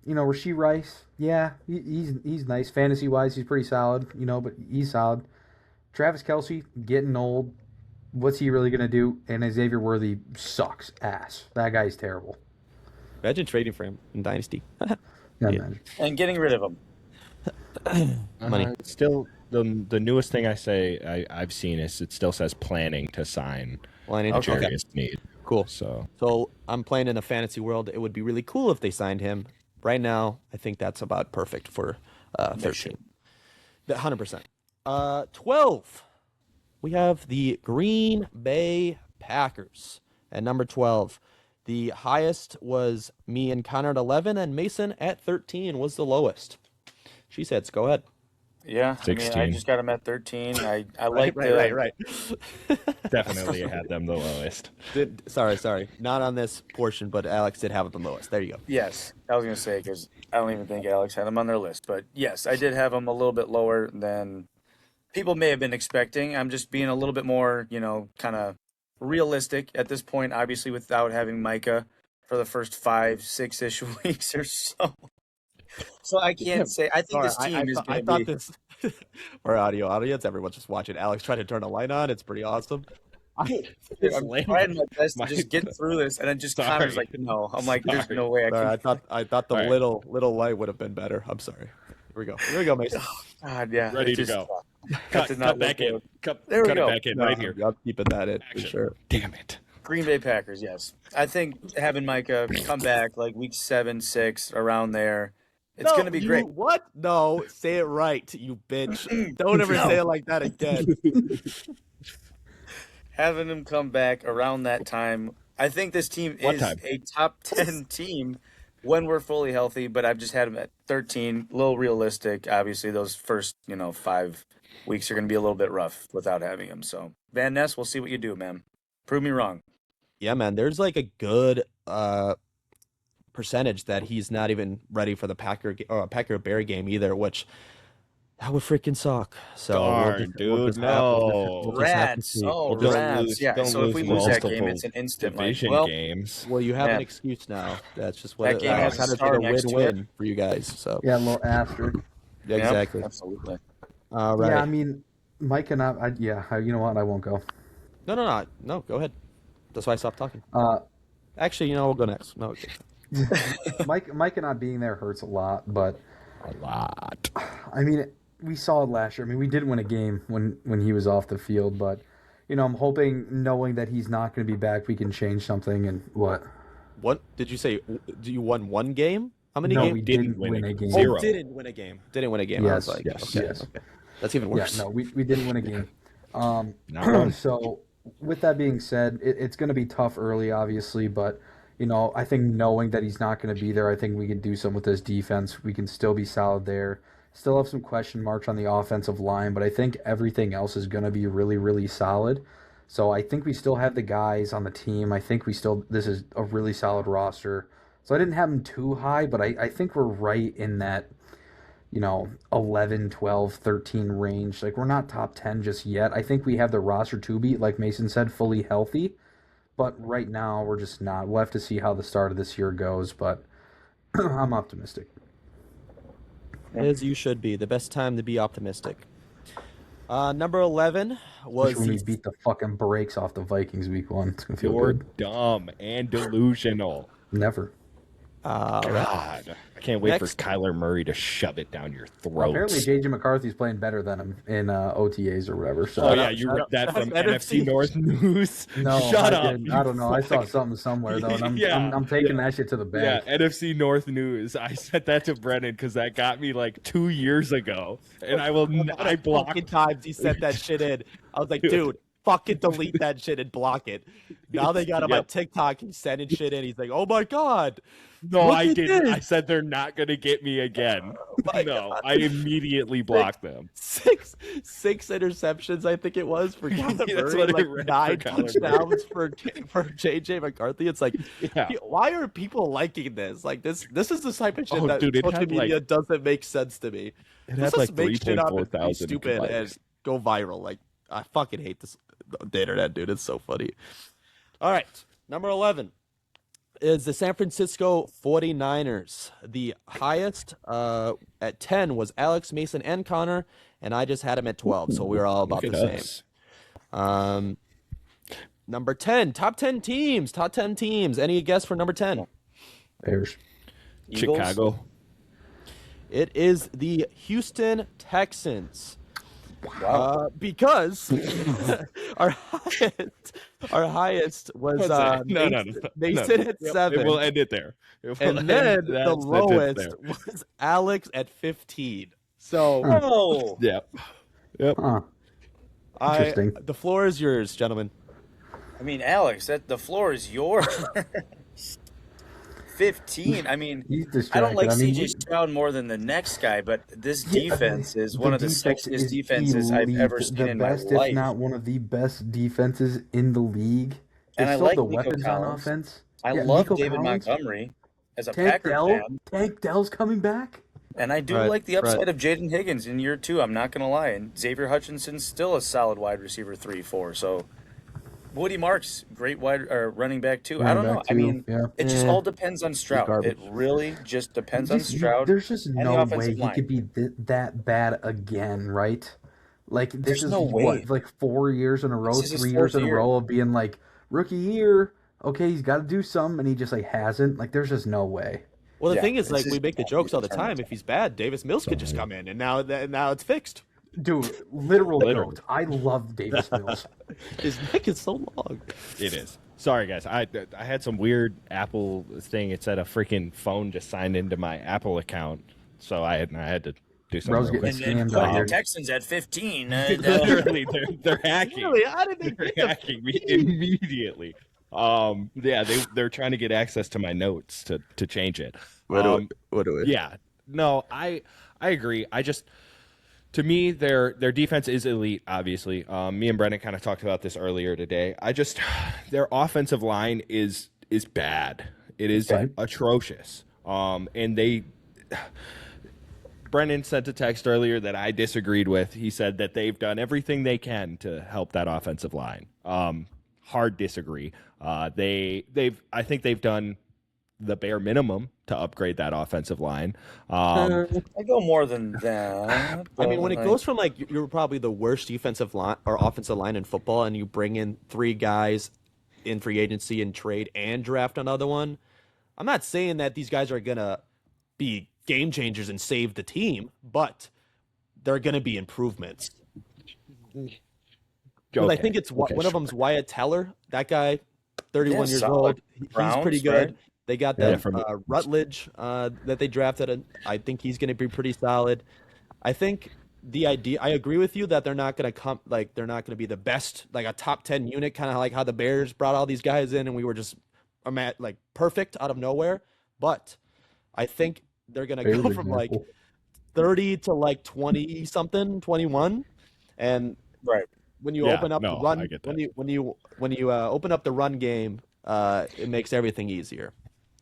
Rasheed Rice, yeah, he's nice fantasy wise. He's pretty solid, but he's solid. Travis Kelsey getting old. What's he really gonna do? And Xavier Worthy sucks ass. That guy's terrible. imagine trading for him in Dynasty. Yeah, Yeah. man. And getting rid of him. Money. Still, the newest thing I've seen is it still says planning to sign Lining. Okay. Jarius Sneed. Cool. So So I'm playing in a fantasy world. It would be really cool if they signed him. Right now, I think that's about perfect for 13. 100%. 12. We have the Green Bay Packers at number 12. The highest was me and Connor at 11, and Mason at 13 was the lowest. She said, go ahead. Yeah, I mean, I 16. just got him at 13. I like right. definitely had them the lowest. Sorry. Not on this portion, but Alex did have it the lowest. There you go. Yes, I was gonna say because I don't even think Alex had him on their list, but yes, I did have him a little bit lower than people may have been expecting. I'm just being a little bit more, kind of realistic at this point. Obviously, without having Micah for the first 5-6-ish weeks or so. So I can't say. I think this team is I going thought to be. this, our audio audience, everyone's just watching Alex try to turn a light on. It's pretty awesome. I'm trying my best to just get through this, and then just Connor's Sorry. like, "No." I'm like, "There's Sorry. no way I Sorry, can." I thought the All right. little light would have been better. I'm sorry. Here we go, Mason. God, yeah, Ready it to just- go. that Cut, did not cut back look in. good. Cut, There we cut go. it back in right here. I'm keeping that in for Action. sure. Damn it. Green Bay Packers, yes. I think having Micah come back like week 7, 6, around there, it's going to be great. What? No, say it right, you bitch. Don't ever say it like that again. Having him come back around that time, I think this team What is time? a top 10 team when we're fully healthy, but I've just had him at 13. A little realistic. Obviously, those first, 5 weeks are going to be a little bit rough without having him. So, Van Ness, we'll see what you do, man. Prove me wrong. Yeah, man. There's like a good percentage that he's not even ready for the Packer Bear game either, which that would freaking suck. So Darn, we'll just dude, have- no. we'll just have to Rats. see. Oh, We'll just- rats. Yeah, don't so if we lose lose that game, multiple it's an instant like, division well, games. Well, you have Yeah. an excuse now. That's just what That game has a kind of star a next to win-win for you guys. So Yeah, a little asterisk. yeah, Yep, exactly. absolutely. All right. Yeah, I mean, Mike and you know what? I won't go. No. Go ahead. That's why I stopped talking. Uh, Actually, we'll go next. No, okay. Mike and not being there hurts a lot, but A lot. I mean, we saw it last year. I mean, we did win a game when he was off the field, but I'm hoping, knowing that he's not going to be back, we can change something. And what? What did you say? You won one game? How many No, games? we Didn't didn't win win a a game. game. Zero. Oh, didn't win a game. Didn't win a game. I was Yes, like, yes, okay, yes. okay. That's even Yeah, worse. no, we didn't win a game. Not one. So, with that being said, it's going to be tough early, obviously, but I think knowing that he's not going to be there, I think we can do something with this defense. We can still be solid there. Still have some question marks on the offensive line, but I think everything else is going to be really, really solid. So I think we still have the guys on the team. I think this is a really solid roster. So I didn't have them too high, but I think we're right in that 11, 12, 13 range. Like, we're not top 10 just yet. I think we have the roster to be, like Mason said, fully healthy. But right now, we're just not. We'll have to see how the start of this year goes, but I'm optimistic. As you should be. The best time to be optimistic. Number 11 was Especially when we beat the fucking brakes off the Vikings week 1. It's going to feel You're good. dumb and delusional. Never. God. I can't wait Next. for Kyler Murray to shove it down your throat. Apparently, J.J. McCarthy's playing better than him in OTAs or whatever. So Oh, yeah, you read that from NFC North News. No, Shut I up. didn't. I don't know. I saw Fuck. something somewhere though, and I'm Yeah, I'm taking that shit to the Yeah, bank. NFC North News. I sent that to Brennan because that got me like 2 years ago, and I will not. I blocked. fucking times he sent that shit in. I was like, dude, fucking delete that shit and block it. Now they got him on TikTok. He's sending shit in. He's like, oh my God. No, Look I at didn't. this. I said they're not going to get me again. My No, God. I immediately blocked them. Six interceptions, I think it was, for Kyler That's Murray, what I like read for 9 Kyler touchdowns for JJ McCarthy. It's like, Yeah. why are people liking this? Like this is the type of shit Oh, that dude, it social had, media like- doesn't make sense to me. It Let's had just like make shit up 3.4 and be thousand stupid and likes. go viral. Like, I fucking hate this the internet, dude. It's so funny. All right, number 11 is the San Francisco 49ers. The highest at 10 was Alex, Mason, and Connor, and I just had him at 12, so we were all about Look the at same. us. Number 10, top 10 teams. Any guess for number 10? Bears. Eagles? Chicago. It is the Houston Texans. Wow. Because our highest was No. Mason at Yep, 7. We'll end it there. And then the That sentence lowest there. was Alex at 15. So Oh, Yep. Huh. Interesting. the floor is yours, gentlemen. I mean, Alex, the floor is yours. 15. I mean, He's I don't distracted. like I mean, CJ Stroud more than the next guy, but this Yeah, defense is the one of the defense sexiest is defenses I've elite, ever seen the in best, my life. if not one of the best defenses in the league. They And I still like have the Nico weapons on Collins. offense. I Yeah, love Nico David Collins, Montgomery as a Tank Packers Dell. fan, Tank Dell's coming back. and I do Right, like the upside right. of Jaden Higgins in year 2. I'm not going to lie. And Xavier Hutchinson's still a solid wide receiver 3-4. So Woody Marks, great running back too. I don't Running know. back I too, mean, yeah. it just Eh, all depends on Stroud. garbage. It really just depends on Just- Stroud. There's just the no way offensive he line. could be that bad again, right? Like this There's is no way. what, like 4 years in a row, This is his 3 years fourth in a year. row of being like rookie year. Okay, he's got to do some, and he just like hasn't. Like there's just no way. Well, the Yeah, thing is, it's like, just we make the not jokes all the determined. time. If he's bad, Davis Mills could just come in, and now it's fixed. Dude, literal Literally. goat. I love Davis Mills. His neck is so long. It is. Sorry, guys. I had some weird Apple thing. It said a freaking phone just signed into my Apple account, so I had to do something. Bro's real getting quick. And scammed out then here. the Texans at 15. Literally, they're hacking. Really, how did they They're get the hacking me immediately. Yeah, they're trying to get access to my notes to change it. What do we? Yeah, no, I agree. To me, their defense is elite. Obviously, me and Brendan kind of talked about this earlier today. Their offensive line is bad. It is Okay. atrocious. And Brendan sent a text earlier that I disagreed with. He said that they've done everything they can to help that offensive line. Hard disagree. I think they've done the bare minimum to upgrade that offensive line. I go more than that. I mean, when it but, goes from like you're probably the worst defensive line or offensive line in football, and you bring in 3 guys in free agency and trade and draft another one, I'm not saying that these guys are gonna be game changers and save the team, but they're gonna be improvements. Well, I think it's one of them's Wyatt Teller. That guy, 31 Yeah, years solid. old. He's Browns, pretty good. right? They got Yeah, that from- Rutledge that they drafted. I think he's going to be pretty solid. I think the idea. I agree with you that they're not going to come like they're not going to be the best, like a top 10 unit, kind of like how the Bears brought all these guys in and we were just like perfect out of nowhere. But I think they're going to Bears go from like example. 30 to like 20 something, 21, and right. when you Yeah, open up no, the run, I get when that. you open up the run game, it makes everything easier.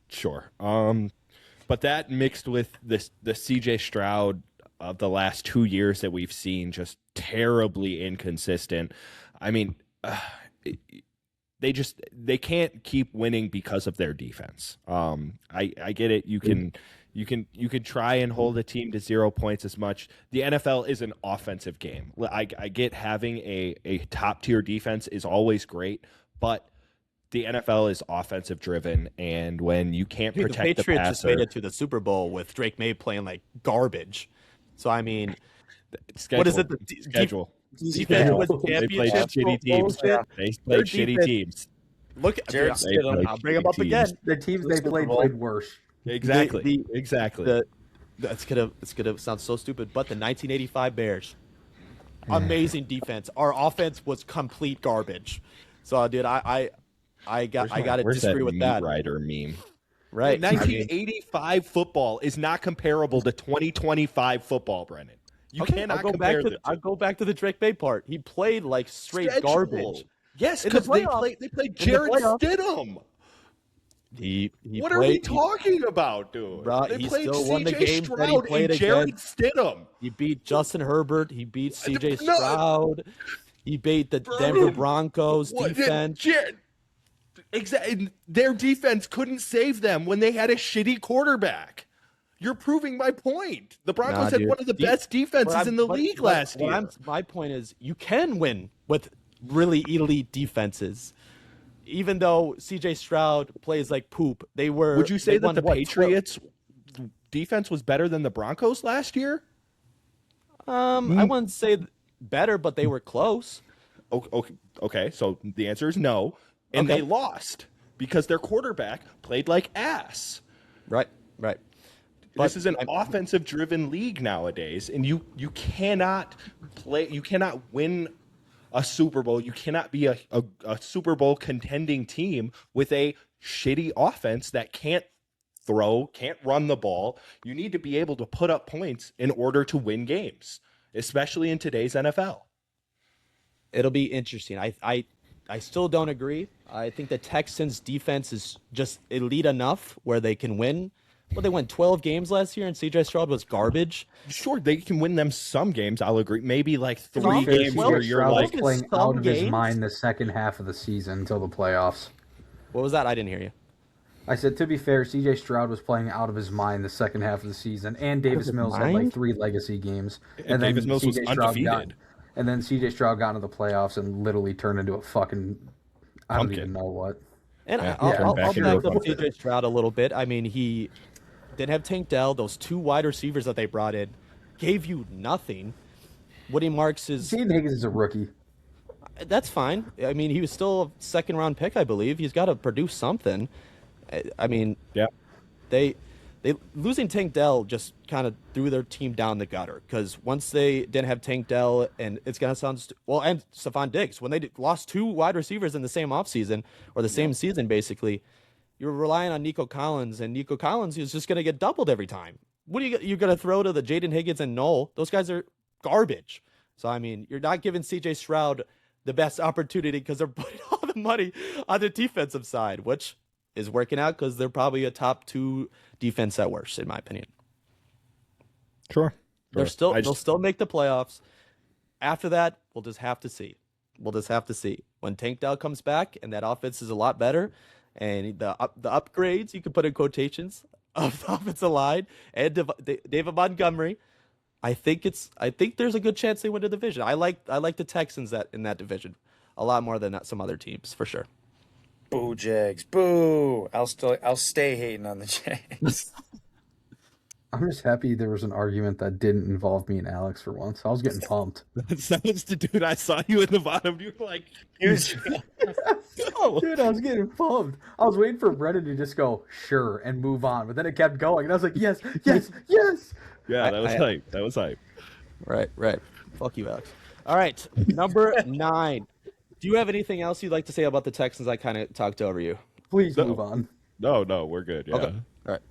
Sure. But that mixed with the CJ Stroud of the last 2 years that we've seen, just terribly inconsistent. I mean, they can't keep winning because of their defense. I get it. You can try and hold a team to 0 points as much. The NFL is an offensive game. I get having a top tier defense is always great, but the NFL is offensive driven, and when you can't Dude, protect the Patriots the just passer, made it to the Super Bowl with Drake May playing like garbage. So I mean, schedule, what is it? schedule. Defense Yeah. wins They played championships. shitty teams. bullshit. They Their played shitty defense- teams. Look, Jared dude, Stidham. I'll bring him up again. The teams they Super played Bowl. played worse. Exactly. The- It's gonna sound so stupid, but the 1985 Bears. amazing defense. Our offense was complete garbage. So, dude, I got to disagree with that. Rider meme. Right. 1985 football is not comparable to 2025 football, Brennan. You cannot compare the two. I'll go back to the Drake Bay part. He played like straight Schedule. garbage. Yes, because they played Jared Stidham. What are we talking about, dude? Bro, they he played still won the C.J. games that he Stroud played and Jared against. Stidham. He beat Justin Herbert. He beat C.J. No. Stroud. He beat the Denver Broncos defense. Exactly. Their defense couldn't save them when they had a shitty quarterback. You're proving my point. The Broncos had one of the best defenses in the league last year. My point is, you can win with really elite defenses. Even though C.J. Stroud plays like poop, they were. Would you say that the 12? Patriots' defense was better than the Broncos last year? I wouldn't say better, but they were close. Okay. So the answer is no, and they lost because their quarterback played like ass. Right. This is an offensive-driven league nowadays, and you cannot play. You cannot win a Super Bowl. You cannot be a Super Bowl contending team with a shitty offense that can't throw, can't run the ball. You need to be able to put up points in order to win games, especially in today's NFL. It'll be interesting. I still don't agree. I think the Texans' defense is just elite enough where they can win. Well, they won 12 games last year, and C.J. Stroud was garbage. Sure, they can win them some games. I'll agree. Maybe like 3 games where you're like playing out of his mind the second half of the season until the playoffs. What was that? I didn't hear you. I said, to be fair, C.J. Stroud was playing out of his mind the second half of the season, and Davis Mills had like 3 legacy games. And then Davis Mills was undefeated. And then C.J. Stroud got into the playoffs and literally turned into a fucking, I don't even know what. And I'll back up C.J. Stroud a little bit. I mean, he didn't have Tank Dell. Those 2 wide receivers that they brought in gave you nothing. Woody Marks is... Jaden Higgins is a rookie. That's fine. I mean, he was still a second-round pick, I believe. He's got to produce something. I mean, yeah, they losing Tank Dell just kind of threw their team down the gutter, because once they didn't have Tank Dell, and it's gonna sound and Stephon Diggs, when they lost 2 wide receivers in the same offseason, or the same season basically, you're relying on Nico Collins, and Nico Collins is just gonna get doubled every time. What are you're gonna throw to the Jaden Higgins and Knoll? Those guys are garbage. So I mean, you're not giving C.J. Stroud the best opportunity because they're putting all the money on the defensive side, which is working out because they're probably a top 2 defense at worst, in my opinion. Sure. They'll still make the playoffs. After that, we'll just have to see. When Tank Dell comes back and that offense is a lot better, and the upgrades, you can put in quotations, of the offensive line and David Montgomery, I think there's a good chance they win the division. I like the Texans in that division a lot more than some other teams, for sure. Boo, Jags. Boo. I'll stay hating on the Jags. I'm just happy there was an argument that didn't involve me and Alex for once. I was getting pumped. Sounds to dude. I saw you in the bottom. You were like, oh, dude, I was getting pumped. I was waiting for Brennan to just go sure and move on, but then it kept going, and I was like, yes. Yeah, that was hype. Right. Fuck you, Alex. All right, number 9. Do you have anything else you'd like to say about the Texans? I kind of talked over you. Please move on. No, we're good. Yeah. Okay. All right.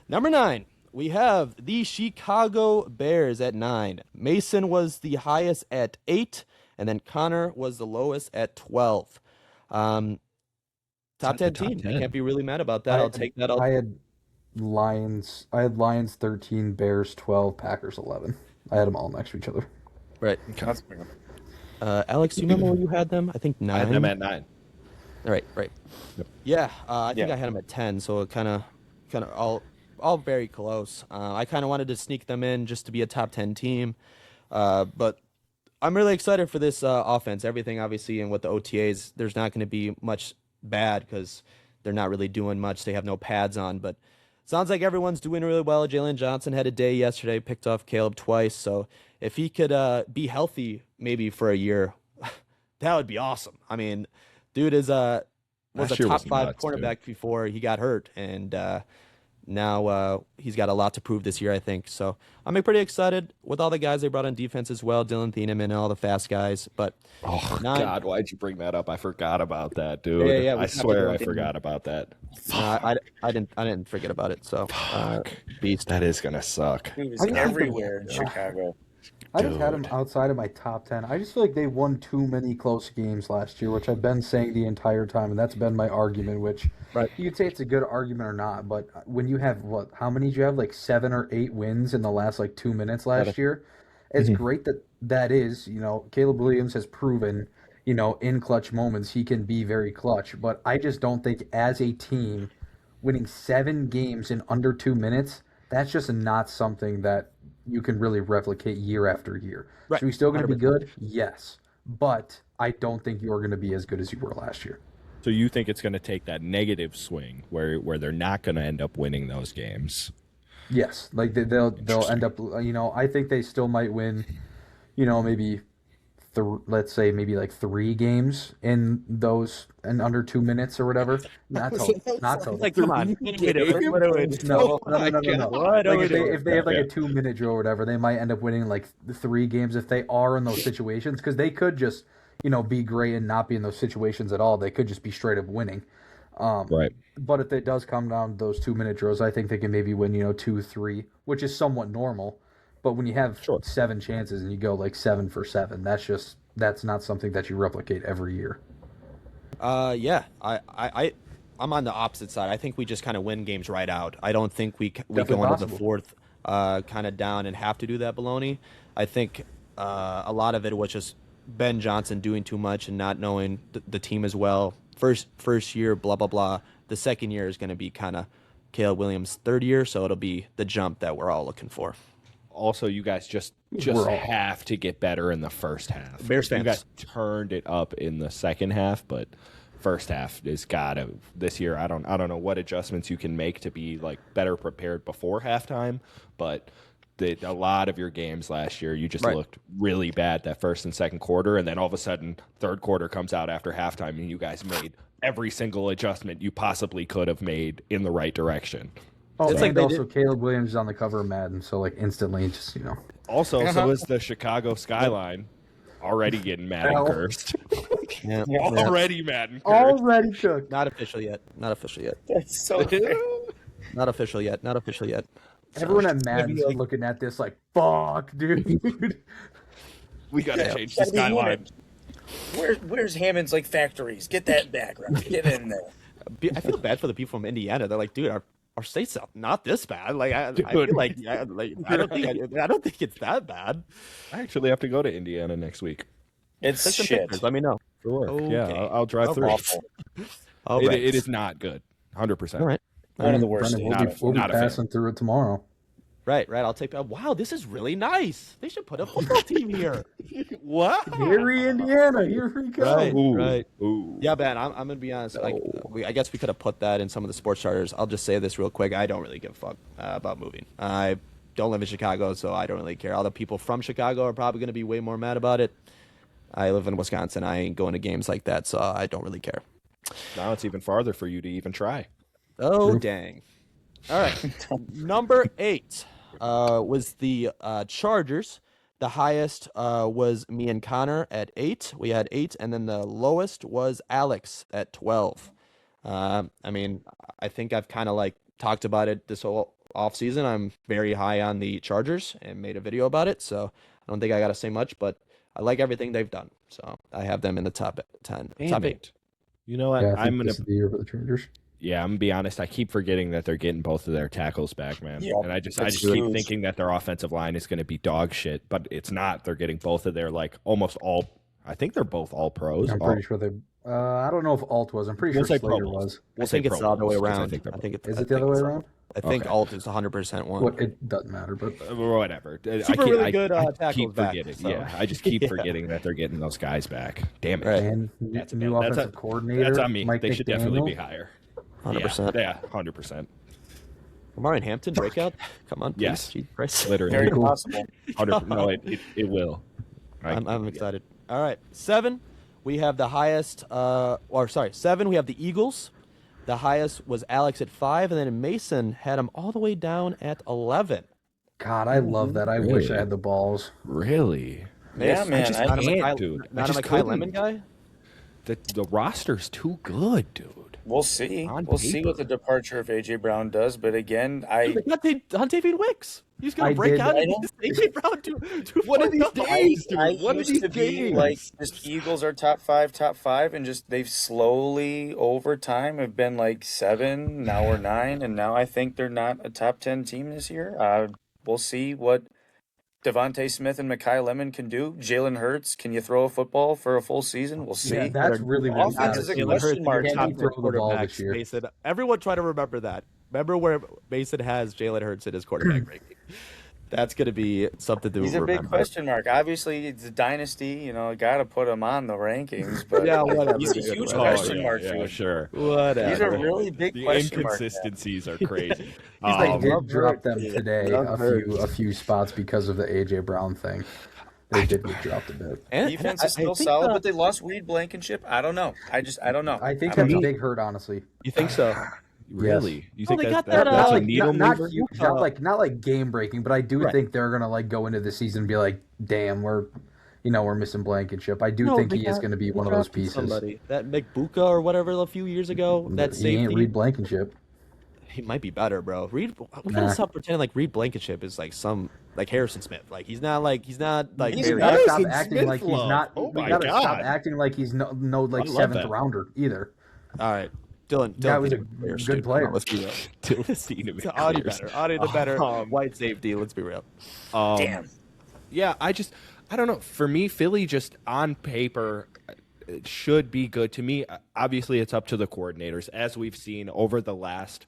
Number 9, we have the Chicago Bears at 9. Mason was the highest at 8, and then Connor was the lowest at 12. Top 10 team. I can't be really mad about that. I'll take that. I had Lions 13, Bears 12, Packers 11. I had them all next to each other. Right. Alex, do you remember where you had them? I think 9. I had them at 9. Right. Yep. Yeah, I think I had them at 10, so kind of all very close. I kind of wanted to sneak them in just to be a top 10 team, but I'm really excited for this offense. Everything, obviously, and with the OTAs, there's not going to be much bad because they're not really doing much. They have no pads on, but sounds like everyone's doing really well. Jalen Johnson had a day yesterday, picked off Caleb twice, so if he could be healthy maybe for a year, that would be awesome. I mean, dude was a top 5 cornerback before he got hurt, and now he's got a lot to prove this year, I think. So I'm pretty excited with all the guys they brought on defense as well, Dylan Thieneman and all the fast guys. But God, why'd you bring that up? I forgot about that, dude. Yeah, I swear I forgot about that. I didn't forget about it. So beast. That is gonna suck. He was everywhere in Chicago. I just had them outside of my top 10. I just feel like they won too many close games last year, which I've been saying the entire time, and that's been my argument, which you could say it's a good argument or not, but when you have, how many did you have? Like 7 or 8 wins in the last, 2 minutes last year? It's great that is, Caleb Williams has proven, in clutch moments he can be very clutch, but I just don't think as a team winning 7 games in under 2 minutes, that's just not something that you can really replicate year after year. Right. So you're still going to be good? Yes. But I don't think you're going to be as good as you were last year. So you think it's going to take that negative swing where they're not going to end up winning those games? Yes. They'll end up, I think they still might win, maybe let's say maybe 3 games in those in under 2 minutes or whatever. Not total. Come on. No. If they have a 2-minute drill or whatever, they might end up winning 3 games if they are in those situations, because they could just be great and not be in those situations at all. They could just be straight up winning. Right. But if it does come down to those 2-minute drills, I think they can maybe win 2-3, which is somewhat normal. But when you have 7 chances and you go 7 for 7, that's not something that you replicate every year. Yeah, I'm on the opposite side. I think we just kind of win games right out. I don't think we go into the fourth kind of down and have to do that baloney. I think a lot of it was just Ben Johnson doing too much and not knowing the team as well. First year, blah blah blah. The second year is going to be kind of Caleb Williams' third year, so it'll be the jump that we're all looking for. Also, you guys just have to get better in the first half. Bears fans. You guys turned it up in the second half, but first half is gotta this year. I don't know what adjustments you can make to be better prepared before halftime, but a lot of your games last year, you just looked really bad that first and second quarter, and then all of a sudden, third quarter comes out after halftime, and you guys made every single adjustment you possibly could have made in the right direction. Oh, and also Caleb Williams is on the cover of Madden, so instantly, just Also, so is the Chicago skyline already getting Madden cursed. Already Madden cursed. Already cooked. Not official yet. That's so fair. Not official yet. Everyone at Madden's looking at this fuck, dude. We gotta change the skyline. Where's Hammond's factories? Get that back, right? Get in there. I feel bad for the people from Indiana. They're like, dude, our state's not this bad. I feel I don't think it's that bad. I actually have to go to Indiana next week. It's shit. Pictures, let me know. For work. Okay. Yeah, I'll drive through. Awful. It is not good. 100%. All right. One of the worst. We'll be passing through it tomorrow. Right. I'll take that. Wow, this is really nice. They should put a football team here. What? Gary, Indiana. Here we go. Right. Ooh. Yeah, Ben, I'm going to be honest. I guess we could have put that in some of the sports starters. I'll just say this real quick. I don't really give a fuck about moving. I don't live in Chicago, so I don't really care. All the people from Chicago are probably going to be way more mad about it. I live in Wisconsin. I ain't going to games like that, so I don't really care. Now it's even farther for you to even try. Oh, dang. All right. Number 8 was the Chargers. The highest was me and Connor at 8. We had 8, and then the lowest was Alex at 12. I think I've kind of talked about it this whole offseason. I'm very high on the Chargers and made a video about it, so I don't think I got to say much, but I like everything they've done. So I have them in the top 10, top 8. You know what? Yeah, I'm going to the year for the Chargers. Yeah, I'm gonna be honest. I keep forgetting that they're getting both of their tackles back, man. Yeah, and I just keep thinking that their offensive line is going to be dog shit, but it's not. They're getting both of their almost all. I think they're both all pros. I'm pretty sure they. I don't know if Alt was. I'm pretty sure Slater was. I think it's the other way around. Is it the other way around? I think Alt is 100% one. Well, it doesn't matter, but whatever. Really good I keep forgetting. Back, so. Yeah, I just keep forgetting that they're getting those guys back. Damn it! Right. And new offensive coordinator. That's on me. Mike they should McDaniel. definitely be higher. 100%. Yeah, 100%. Omarion Hampton breakout. Come on, please. Yes. Jeez Christ. Literally. Very possible. 100%. No, it will. I'm excited. All right, 7. We have the highest. 7. We have the Eagles. The highest was Alex at 5, and then Mason had him all the way down at 11. God, I love that. I wish I had the balls. Really? Yeah, man. just I Not a can't, Mackay, dude. I not a just Mackay couldn't. Lemon guy? The roster's too good, dude. We'll see. On We'll see what paper. the departure of AJ Brown does. But again, Dude, they got Dontavian Wicks. He's going I to break did- out I and know. AJ Brown to One of these days, dude. I One of used these to be games. like just Eagles are top five, and just they've slowly over time have been like 7. Now we're 9, and now I think they're not a top 10 team this year. We'll see what Devontae Smith and Mackay Lemon can do. Jalen Hurts, can you throw a football for a full season? We'll see. Yeah, that's really what Offense matters. is a Jalen question Hurts mark. is Can he top 10 throw the ball this quarterbacks, year? Mason. Everyone try to remember that. Remember where Mason has Jalen Hurts in his quarterback ranking. That's going to be something to He's a remember. big question mark. Obviously, it's a dynasty. Got to put him on the rankings. But Yeah, whatever. he's a huge Oh, question mark. yeah, dude. sure. Whatever. These are really big The question marks. inconsistencies are crazy. They like, did love drop Hurts. them today Love a few spots because of the AJ Brown thing. They did get dropped a bit. And- Defense I- is still I think, solid, but they lost Reed Blankenship. I don't know. I don't know. I think I don't that's a know. big hurt, honestly. You think so? Really? You think they that, got that- that, that's a like, needle not mover? huge, not like game breaking, but I do Right. think they're gonna like go into the season and be like, damn, we're missing Blankenship. I do No, think they he is got- going to be they one of those drafted pieces. Somebody. That McBuka or whatever a few years ago. That He ain't safety. Reed Blankenship. He might be better, bro. We Nah. gotta stop pretending like Reed Blankenship is like Harrison Smith. Like he's not like He's We very gotta stop Harrison acting Smith like he's love. not. Oh we my gotta stop God. acting like he's no like I love 7th that. rounder either. All right. Dylan That was a Dylan, good player. Let's be real. Dylan To Audie better. Audie the better Um, white safety. Let's be real. Damn. Yeah, I don't know. For me, Philly just on paper it should be good. To me, obviously, it's up to the coordinators, as we've seen over the last,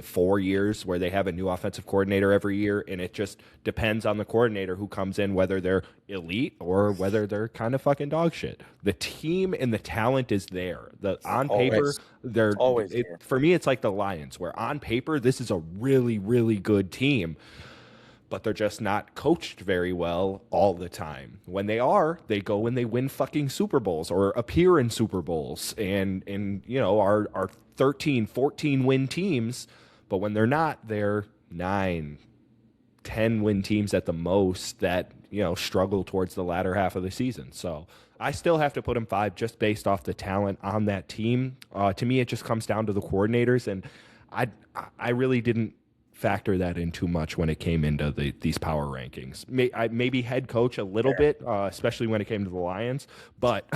4 years, where they have a new offensive coordinator every year, and it just depends on the coordinator who comes in, whether they're elite or whether they're kind of fucking dog shit. The team and the talent is there. On paper, Always. they're Always there. for me, it's like the Lions, where on paper this is a really, really good team, but they're just not coached very well all the time. When they are, they go and they win fucking Super Bowls or appear in Super Bowls and are 13, 14 win teams, but when they're not, they're 9, 10 win teams at the most that, struggle towards the latter half of the season. So I still have to put them 5 just based off the talent on that team. To me, it just comes down to the coordinators, and I really didn't factor that in too much when it came into these power rankings. Maybe head coach a little bit, especially when it came to the Lions, but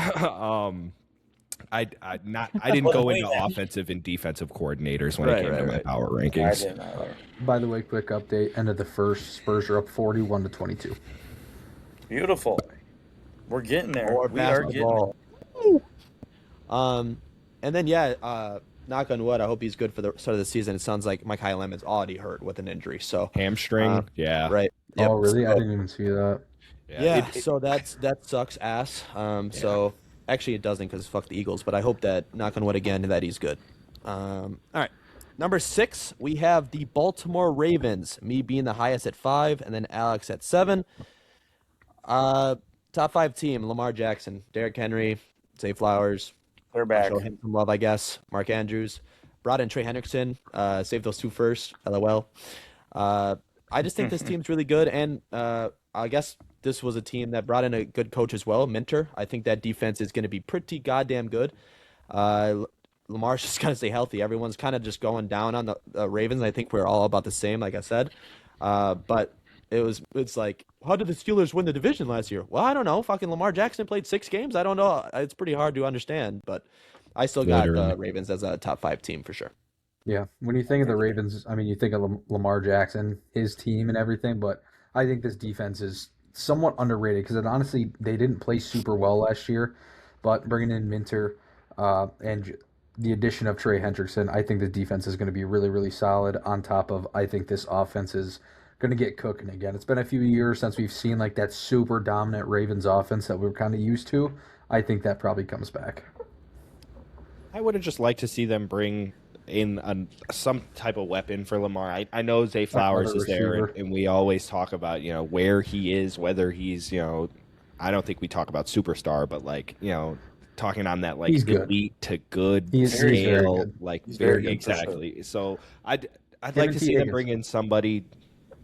I didn't go into offensive and defensive coordinators when it came to my power I rankings. didn't either. By the way, quick update: end of the first, Spurs are up 41-22. Beautiful. We're getting there. More We are getting basketball. And then knock on wood. I hope he's good for the start of the season. It sounds like Mackay Lemon's already hurt with an injury. So Hamstring, yeah. right. Yep. Oh, really? I So- didn't even see that. Yeah, It- so that sucks ass. So actually it doesn't because fuck the Eagles, but I hope that knock on wood again that he's good. All right, number 6 we have the Baltimore Ravens. Me being the highest at 5, and then Alex at 7. Top 5 team: Lamar Jackson, Derrick Henry, Zay Flowers. They're back. Show him some love, I guess. Mark Andrews, brought in Trey Hendrickson. Save those 2 first. LOL. I just think this team's really good, and I guess this was a team that brought in a good coach as well, Minter. I think that defense is going to be pretty goddamn good. Lamar's just got to stay healthy. Everyone's kind of just going down on the Ravens. I think we're all about the same, like I said. But it's like, how did the Steelers win the division last year? Well, I don't know. Fucking Lamar Jackson played 6 games. I don't know. It's pretty hard to understand, but I still got Literally. the Ravens as a top 5 team for sure. Yeah, when you think of the Ravens, I mean, you think of Lamar Jackson, his team, and everything, but I think this defense is somewhat underrated because honestly, they didn't play super well last year, but bringing in Minter and the addition of Trey Hendrickson, I think the defense is going to be really, really solid. On top of, I think this offense is going to get cooking again. It's been a few years since we've seen like that super dominant Ravens offense that we were kind of used to. I think that probably comes back. I would have just liked to see them bring in some type of weapon for Lamar. I know Zay Flowers is there, receiver. and we always talk about where he is, whether he's I don't think we talk about superstar, but talking on that like He's good. elite to good He's very scale, good. like He's very very good, for sure. exactly. So I'd Him like and to T. see them Higgins. bring in somebody.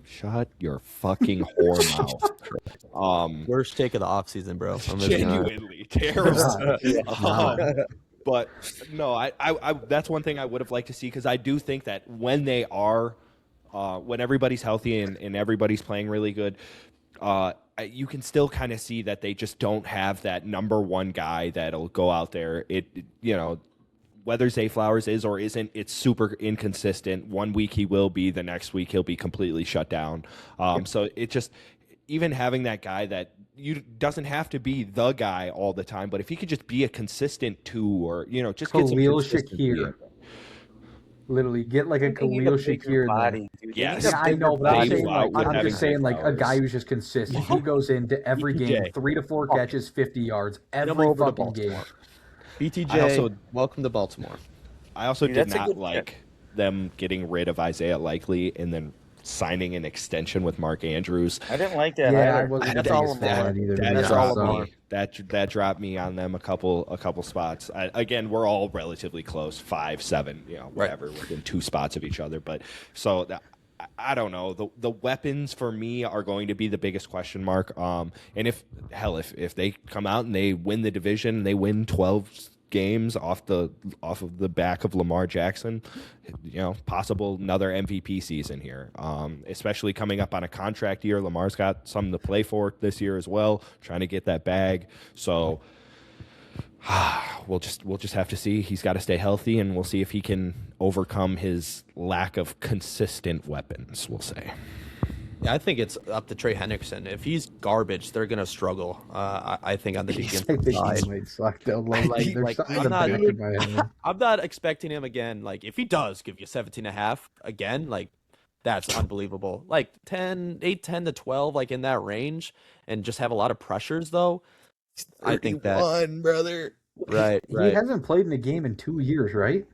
Shut your fucking whore mouth. Worst take of the offseason, bro. I'm gonna be honest. Genuinely terrible. Nah. But no, I that's one thing I would have liked to see, because I do think that when they are, when everybody's healthy and everybody's playing really good, you can still kind of see that they just don't have that number one guy that'll go out there. Whether Zay Flowers is or isn't, it's super inconsistent. One week he will be, the next week he'll be completely shut down. So it just, even having that guy that doesn't have to be the guy all the time, but if he could just be a consistent 2, or just get some Khalil consistency in. Shakir. Literally, get like a They need a Khalil bigger Shakir in there. body, dude. They Yes. need a Yeah, I know, bigger but I'm body. saying, Wow, with I'm having just saying, Zay like, a Flowers. guy who's just consistent. He goes into every game, BTJ. 3 to 4 catches, 50 yards, Come every over to fucking game. Baltimore. BTJ, I also- welcome to Baltimore. I also Dude, did that's a not good like them getting rid of Isaiah Likely and then signing an extension with Mark Andrews. I didn't like that Yeah, I either. wasn't That's the all biggest I'm fan on. either. That That's dropped all I'm me. That dropped me on them a couple spots. Again, we're all relatively close, 5, 7, whatever, within 2 spots of each other. But so I don't know. The weapons for me are going to be the biggest question mark. And if they come out and they win the division, they win 12 games off of the back of Lamar Jackson, possible another MVP season here. Especially coming up on a contract year. Lamar's got something to play for this year as well, trying to get that bag. So we'll just have to see. He's got to stay healthy, and we'll see if he can overcome his lack of consistent weapons, we'll say. Yeah, I think it's up to Trey Hendrickson. If he's garbage, they're gonna struggle. I think on the I defensive think side. he might suck though. Like, Like- there's like, something I'm in the not- back of my head. I'm not expecting him again. Like, if he does give you 17.5 again, like, that's unbelievable. Like 8, 10 to 12, like in that range, and just have a lot of pressures though. I think that brother. right. He hasn't played in a game in 2 years, right?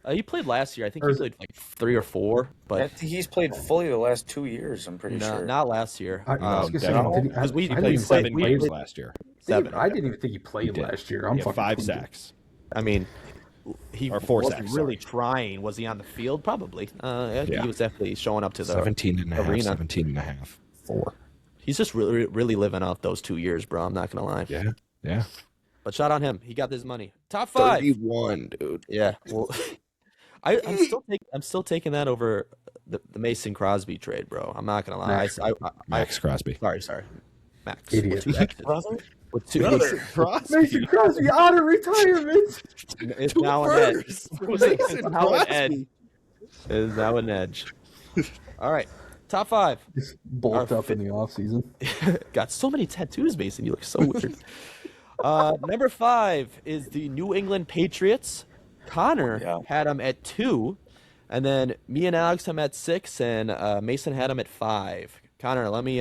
He played last year. I think Or he is it- played like 3 or 4, but He's played fully the last 2 years, I'm pretty sure. not last year. I was gonna say, definitely. did he, I, Because we I He didn't played even think 7 he games played. last year. 7. I didn't even think he played did. last year. I'm Yeah, fucking 5 tweaking. sacks. I mean, he Or 4 wasn't sacks, really sorry. trying. Was he on the field? Probably. Yeah. He was definitely showing up to the 17 and a half, arena. 17 and a half. 4. He's just really, really living off those 2 years, bro. I'm not gonna lie. Yeah. But shout on him. He got his money. Top 5. 31, dude. Yeah. Well, I'm still taking that over the Mason Crosby trade, bro. I'm not gonna lie. Max Max Crosby. Sorry, Max. Idiot. With two X's. Brother? With two Brother. X's. Mason Crosby out of retirement. It's Two now an edge. firsts. It's Mason now an Crosby. edge. It is now an edge. All right, top 5. Just bulked up in the offseason. Got so many tattoos, Mason. You look so weird. Number 5 is the New England Patriots. Connor Yeah. had him at 2, and then me and Alex had him at 6, and Mason had him at 5. Connor, let me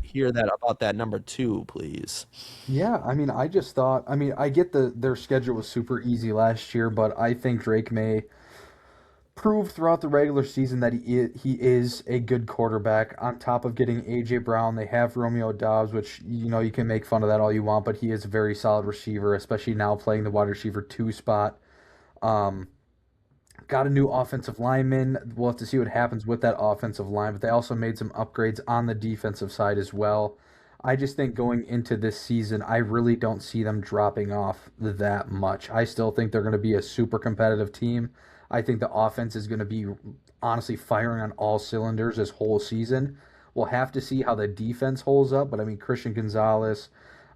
hear that about that number 2, please. Yeah, I mean, I just thought. I mean, I get their schedule was super easy last year, but I think Drake May proved throughout the regular season that he is a good quarterback. On top of getting AJ Brown, they have Romeo Dobbs, which you can make fun of that all you want, but he is a very solid receiver, especially now playing the wide receiver 2 spot. Got a new offensive lineman. We'll have to see what happens with that offensive line, but they also made some upgrades on the defensive side as well. I just think going into this season, I really don't see them dropping off that much. I still think they're going to be a super competitive team. I think the offense is going to be honestly firing on all cylinders this whole season. We'll have to see how the defense holds up, but I mean, Christian Gonzalez,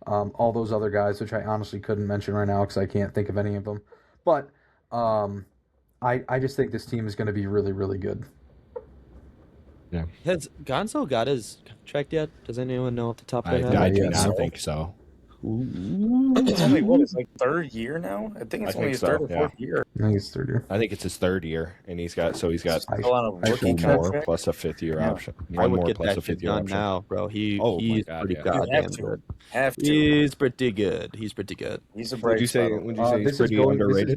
all those other guys, which I honestly couldn't mention right now because I can't think of any of them. But I just think this team is going to be really, really good. Has Gonzo got his contract yet? Does anyone know off the top of I their head? do Yeah, not so. think so. It's only what? It's like 3rd year now. I think it's I only think his so, 3rd or yeah. 4th year. I think it's 3rd year. I think it's his 3rd year, and he's got Still on a I rookie should 2 know. more contract. plus a 5th-year Yeah. option. I 1 would more get plus a that shit 5th-year done option. now, bro. Oh my He's God, pretty yeah. You goddamn have to. good. Have to. He's pretty good. He's pretty good. He's a Would bright you say? spot. Would you say he's This is pretty going. underrated?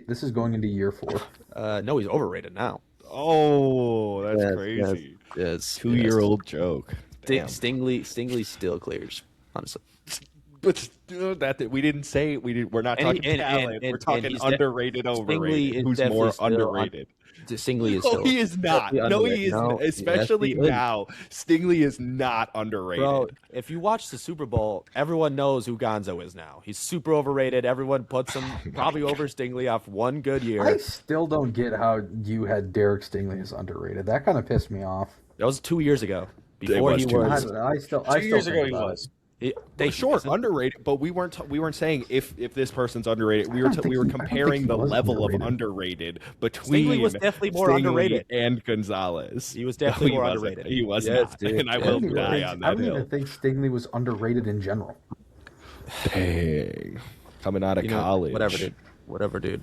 This is going into year 4. No, he's overrated now. Oh, that's Yes, crazy. Yes. 2-year-old joke. Damn. Stingley still clears, honestly. But that we didn't say we're not And talking talent. We're talking underrated, overrated. Who's more underrated? Stingley is No, still. he is not. definitely No, underrated. he is No, not. yes, Especially he is. now. Stingley is not underrated. Bro, if you watch the Super Bowl, everyone knows who Gonzo is now. He's super overrated. Everyone puts him probably over Stingley off one good year. I still don't get how you had Derek Stingley as underrated. That kind of pissed me off. That was 2 years ago. Before was he 2 I, was. don't know, I still 2 years think ago he about was. They Sure, underrated, but we weren't saying if this person's underrated. We were think we were he- I don't comparing think he the was level of Stingley underrated between was definitely more Stingley underrated. and Gonzalez. He was definitely more wasn't. underrated. He was Yes, not, dude. and I I will don't, even die think, on I that don't even hill. think Stingley was underrated in general. Dang, coming out of You know, college. Whatever, dude. Whatever, dude.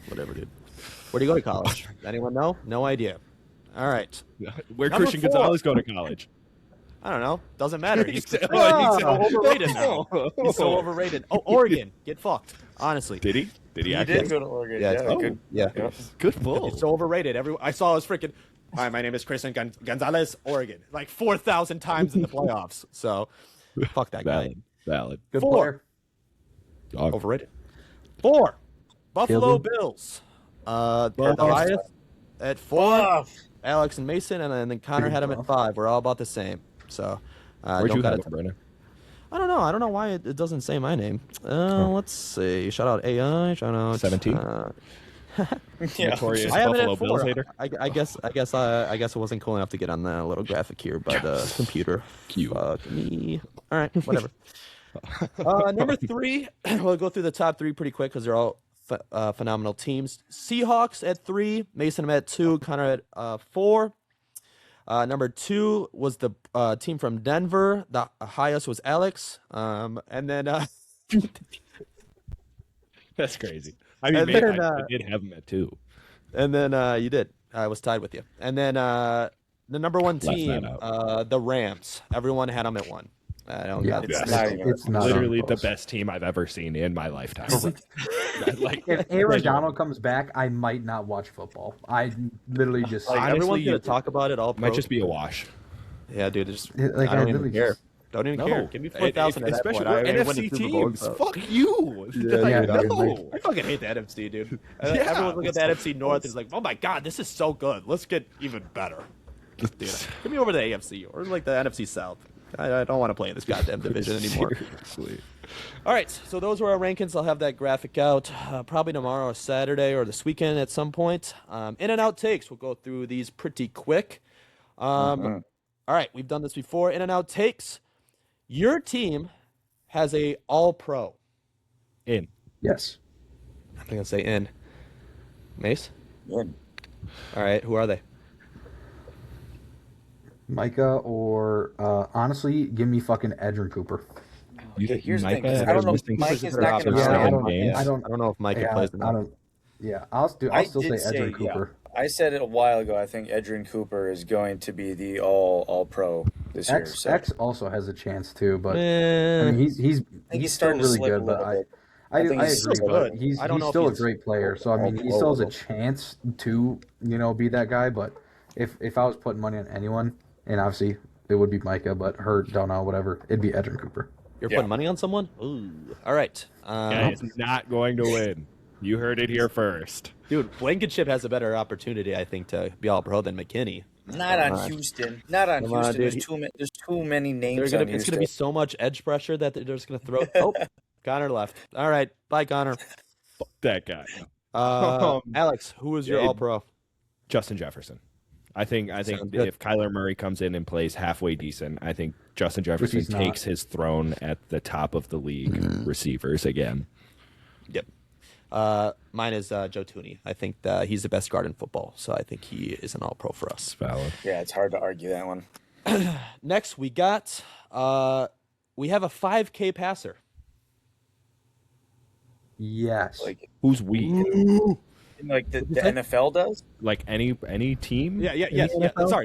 Where do you go to college? Anyone know? No idea. All right. Where Number Christian 4. Gonzalez go to college? I don't know. Doesn't matter. He's so Oh, overrated now. He's so overrated. Oh, Oregon. Get fucked. Honestly. Did he? Did he He actually? did go to Oregon. Yeah, Yeah, it's- good. Yeah. Good pull. He's so overrated. I saw his freaking. Hi, my name is Christian Gonzalez, Oregon. Like 4,000 times in the playoffs. So, fuck that guy. Valid. Good 4. player. Dog. Overrated. 4. Buffalo Killed him. Bills. At the highest at 4. Oh, Alex and Mason, and then Connor had him at 5. We're all about the same. So, Where'd don't you got have it. it, Brennan? I don't know. I don't know why it doesn't say my name. Let's see. Shout out AI. Shout out 17? yeah. Notorious I have it Buffalo at 4. Bills hater. I guess it wasn't cool enough to get on the little graphic here by the computer. Cute. Fuck me. All right, whatever. Number 3. We'll go through the top 3 pretty quick because they're all phenomenal teams. Seahawks at 3. Mason at 2. Connor at 4. Number 2 was the team from Denver. The highest was Alex. And then That's crazy. I mean, And man, then, I did have him at 2. And then you did. I was tied with you. And then the number 1 Left that team, out. the Rams. Everyone had them at 1. I don't Yeah, got It's it. not even- it's not Literally even the close. best team I've ever seen in my lifetime. Like, If Aaron Donald comes back, I might not watch football. I literally just Like, Everyone's honestly, gonna talk about it all. might pro. just be a wash. Yeah, dude. Just, Like, I don't I even literally care. just- Don't even No, care. Give me 4,000 at that especially point. I we're ain't winning NFC Super Bowl, teams. so- Fuck you. Yeah, Like, dude, no. I fucking hate the NFC, dude. Yeah. Everyone look at the NFC North and is like, oh my god, this is so good. Let's get even better. Dude, give me over to the AFC or like the NFC South. I don't want to play in this goddamn division anymore. Seriously. All right, so those were our rankings. I'll have that graphic out probably tomorrow or Saturday or this weekend at some point. In and out takes. We'll go through these pretty quick. All right, we've done this before. In and out takes. Your team has a All-Pro. In. yes. I'm gonna say in. Mace. Good. All right, who are they? Micah or honestly, give me fucking Edrin Cooper. Okay, here's the thing. Micah 'Cause I don't know. missing Mike six is or not going to Yeah, stay. I don't- games. I don't. I don't know if Micah Yeah, plays I enough. don't. Yeah, I'll still did say Edrin yeah. Cooper. I said it a while ago. I think Edrin Cooper is going to be the all pro this year. So X also has a chance too, but I Man. mean he's he's he's starting to still really slip a good. But little bit. I I think I he's agree, still but good. he's I don't know if still a he's great player. So I mean, he still has a chance to be that guy. But if I was putting money on anyone, and obviously it would be Micah, but Hurt, don't know, whatever, it'd be Edrin Cooper. You're Yeah. putting money on someone? Ooh. All right. Guys, not going to win. You heard it here first. Dude, Blankenship has a better opportunity, I think, to be All-Pro than McKinney. Not on Houston. Not on Come on, Houston. dude. There's too many names It's on going to Houston. be so much edge pressure that they're just going to throw. Oh, Connor left. All right. Bye, Connor. Fuck that guy. Alex, who is your Yeah, All-Pro? Justin Jefferson. I think Sounds good. if Kyler Murray comes in and plays halfway decent, I think Justin Jefferson he's not. takes his throne at the top of the league receivers again. Yep. Mine is Joe Tooney. I think that he's the best guard in football, so I think he is an All-Pro for us. Valid. Yeah, it's hard to argue that one. Next, we got we have a 5K passer. Yes. Who's weak? Like the NFL does. Like any team? Yeah.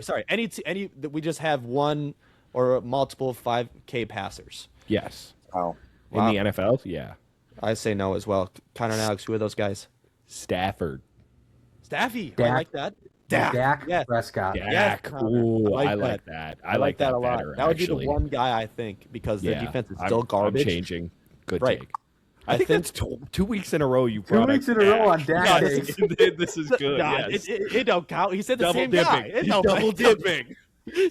Sorry. Any we just have one or multiple 5K passers. Yes. Oh, In Wow. the NFL? Yeah. I say no as well. Connor and Alex, who are those guys? Stafford. Staffy. I Dak. like that. Dak Yes. Prescott. Dak. Connor. Ooh, I I like like that. I like that a lot. better, That would actually. be the one guy I think because the defense is still I'm garbage. changing. Good Right. take. I think that's 2 weeks in a row you 2 brought weeks up in a row Dak. on Dak Yes, takes. this is good. Nah, Yes. it don't count. He said the Double same dipping. guy. It He's don't double count. dipping.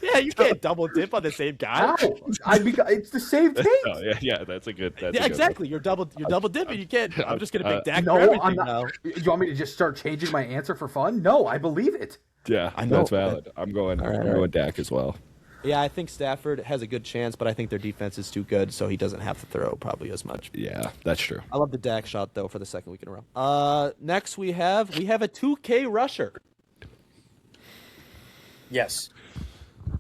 Yeah, you can't double dip on the same guy. How? It's the same take. Oh, yeah, that's a good. That's a Yeah, good exactly. You're double dipping. You can't. I'm just gonna pick Dak No, for everything I'm not. now. You want me to just start changing my answer for fun? No, I believe it. One. Yeah, I know. that's valid. I'm going. All right, I'm all going right. Dak as well. Yeah, I think Stafford has a good chance, but I think their defense is too good, so he doesn't have to throw probably as much. Yeah, that's true. I love the Dak shot though for the second week in a row. Next we have a 2K rusher. Yes.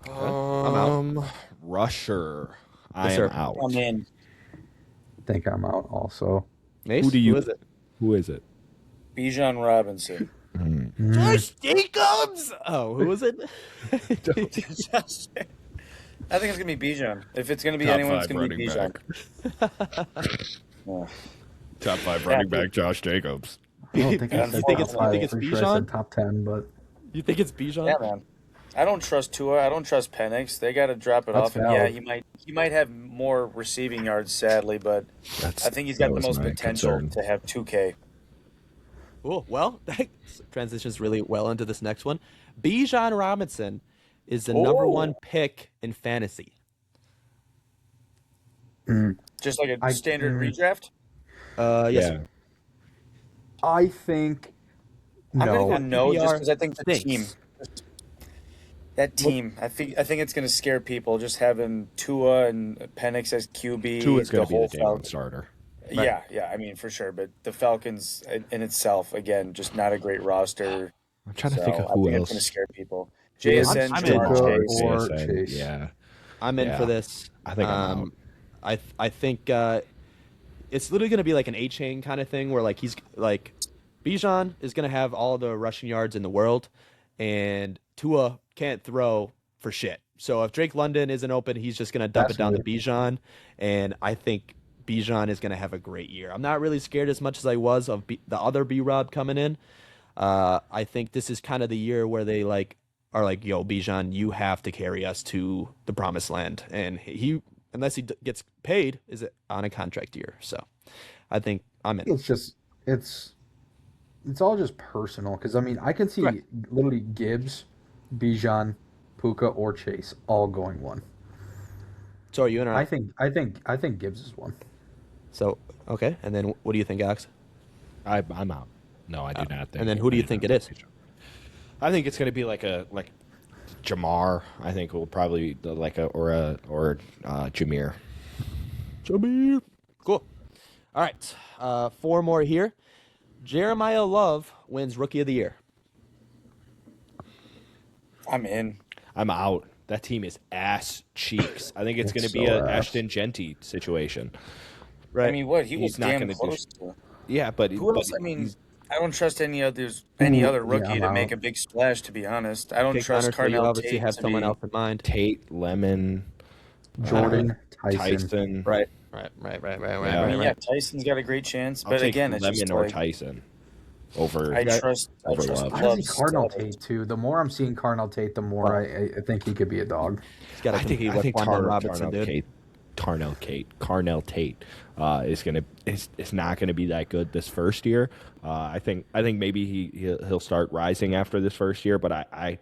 I'm out. Rusher. I Yes, am sir. out. I'm in. I think I'm out also. Mace, Who do you? Who is it? Who is it? Bijan Robinson. Josh Jacobs. Oh, who is it? I think it's gonna be Bijan. If it's gonna be Top anyone, it's 5 gonna be running Bijan. Yeah. Top 5 running back Josh Jacobs. I don't think I You said think top it's- five. you think it's Pretty sure I said Bijan? top 10, but You think it's Bijan? Yeah, man. I don't trust Tua. I don't trust Penix. They got to drop it That's off. And yeah, valid. he might have more receiving yards, sadly, but I think he's got the most potential to have 2K. Cool. Well, that transitions really well into this next one. Bijan Robinson is the number Oh. 1 pick in fantasy. Just like a I- standard redraft. Yes. Yeah. sir. I think I'm gonna go no. no, just PPR because I think the stinks. team. That team, I think it's going to scare people. Just having Tua and Penix as QB. Two is going to be whole the day one Falcons. starter. Yeah, I mean for sure. But the Falcons in itself, again, just not a great roster. I'm trying So to think I of who think it's else. going to scare people. JSN, I'm Jamar in. Chase. Or JSN, Chase. Yeah. I'm in Yeah. for this. I think I'm out. I think it's literally going to be like an A-chain kind of thing where like he's like Bijan is going to have all the rushing yards in the world, and Tua can't throw for shit. So if Drake London isn't open, he's just going to dump it down to Bijan, and I think Bijan is going to have a great year. I'm not really scared as much as I was of the other B-Rob coming in. I think this is kind of the year where they are like, yo, Bijan, you have to carry us to the promised land. And he, unless he gets paid, is on a contract year. So I think I'm in. It's all just personal because I mean I can see Right. literally Gibbs, Bijan, Puka, or Chase all going one. So are you in or I out? think Gibbs is one. So, okay. And then what do you think, Alex? I'm out. No, I do not think. And then who do you think it is? I think it's going to be like Jamar. I think will probably be or Jameer. Jameer. Cool. All right. 4 more here. Jeremiah Love wins Rookie of the Year. I'm in. I'm out. That team is ass cheeks. I think it's going to be so an ass. Ashton Genty situation. Right. I mean, what he was He's not damn gonna do close to. Yeah, but Who else? I mean, I don't trust any other rookie I'm to make out. a big splash. To be honest, I don't Okay, trust Connor, so you Carnell obviously Tate have to someone be- else in mind. Tate, Lemon, Jordan, Tyson. Tyson. Right. Yeah. I mean, yeah, Tyson's got a great chance, I'll but take again, it's Lemon just or like Tyson over. I trust Over Love. I see Love's Cardinal still- Tate too. The more I'm seeing Cardinal Tate, the more I think he could be a dog. He's got to I think compete with Wandale Robinson, dude. Carnell Tate is not gonna be that good this first year. I think maybe he'll start rising after this first year, but I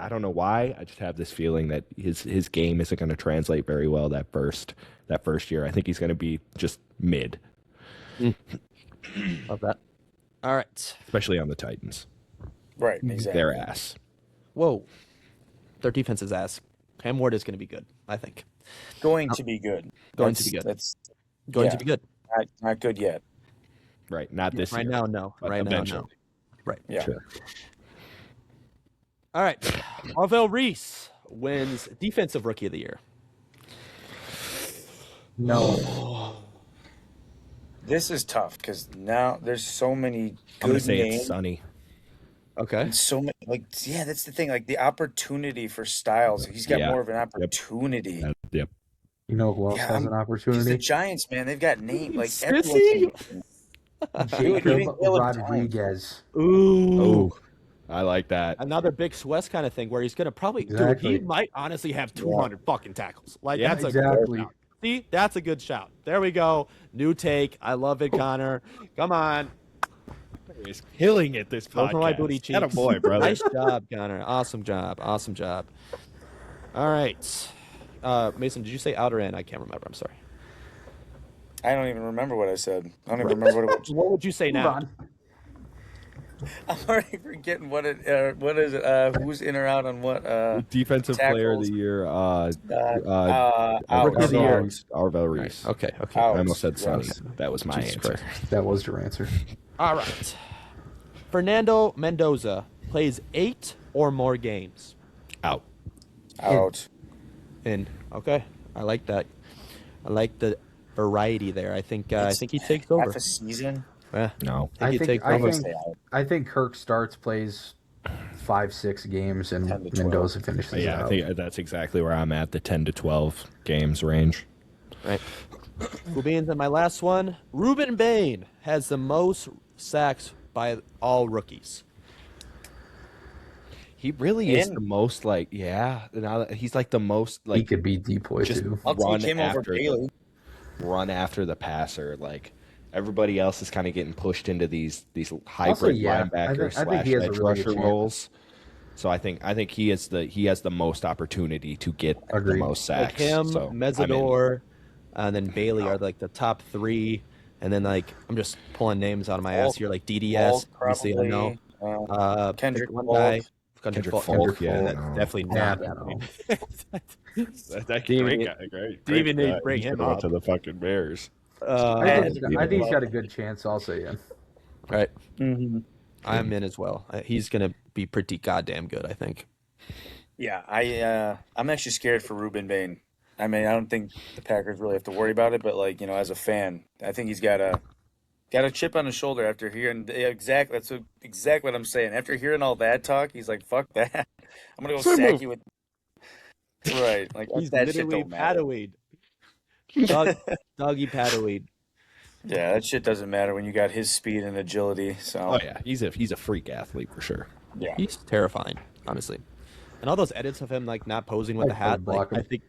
don't know why. I just have this feeling that his game isn't going to translate very well that first year. I think he's going to be just mid, Love that. All right. especially on the Titans. right, exactly. Their ass. Whoa. Their defense is ass. Cam Ward is going to be good, I think. Going to be good. Going to be good. That's Going Yeah. to be good. not good yet. Right, not this Right year, now, no. but Right now, no. eventually. Right. Yeah. Sure. All right. Marvell Reese wins Defensive Rookie of the Year. No, This is tough because now there's so many I'm gonna good say names. it's Sunny. Okay. And so many, yeah, that's the thing. Like the opportunity for Styles, he's got Yeah. more of an opportunity. Yep. you know who else Yeah, has an Because the opportunity? Giants, man, they've got name like Sissy? everyone. Jacob Caleb Rodriguez. Ooh. Oh, I like that. Another Big Swiss kind of thing where he's going to probably, Exactly. dude, he might honestly have 200 fucking tackles. Like, Yeah, that's a exactly. goal. See, that's a good shout. There we go. New take. I love it, Connor. Come on. He's killing it this Go podcast. for my booty cheeks. Atta boy, brother. Nice job, Connor. Awesome job. Awesome job. All right. Mason, did you say out or in? I can't remember. I'm sorry. I don't even remember what I said. I don't even remember what it was. What would you say Move now? on. I'm already forgetting what is it? Who's in or out on what? Defensive player of tackles. the year. Out. Rookie of the year. Arvel Reese. Okay. Okay. Out. I almost said Sonny. Yes. That was my Jesus answer. Christ. That was your answer. All right. Fernando Mendoza plays 8 or more games. Out. Out. In. Okay. I like that. I like the variety there. I think he takes over. Half a season. Yeah. No. I think he takes over. I think Kirk starts, plays 5-6 games, and 10 to 12. Mendoza finishes Yeah, I out. think that's exactly where I'm at, the 10 to 12 games range. Right. Rubin's in my last one. Ruben Bain has the most sacks by all rookies. He really is In. the most, like, now that he's like the most, He like, could be Depoy just too. I'll run take him over after Bailey. run after the passer. Like, everybody else is kind of getting pushed into these hybrid yeah. linebacker I think he has a / edge really good rusher chance. roles. So I think he has the most opportunity to get Agreed. the most Like sacks. him, So I'm in. Mezzador, and then Bailey are like the top 3. And then like I'm just pulling names out of my ass Folk. here, like DDS. Folk, Obviously, I know. probably. Kendrick one Folk. guy. Kendrick Folk. Folk, yeah, That's no. definitely Yeah, not no. happening. That Didn't great even- guy, great. didn't even great need guy. to bring He's him gonna go up. to the fucking Bears. I think Yeah. he's got a good chance. So I'll say in. Right. Mhm. I'm in as well. He's gonna be pretty goddamn good, I think. Yeah, I'm actually scared for Ruben Bain. I mean, I don't think the Packers really have to worry about it, but like, you know, as a fan, I think he's got a chip on his shoulder after hearing that's exactly what I'm saying. After hearing all that talk, he's like, "Fuck that! I'm gonna go sack you with." Right, like He's that shit literally don't matter. Padaweed. Doggy Padaweed. Yeah, that shit doesn't matter when you got his speed and agility. So Oh yeah, he's a freak athlete for sure. yeah. He's terrifying, honestly. And all those edits of him like not posing with the hat, like, I think.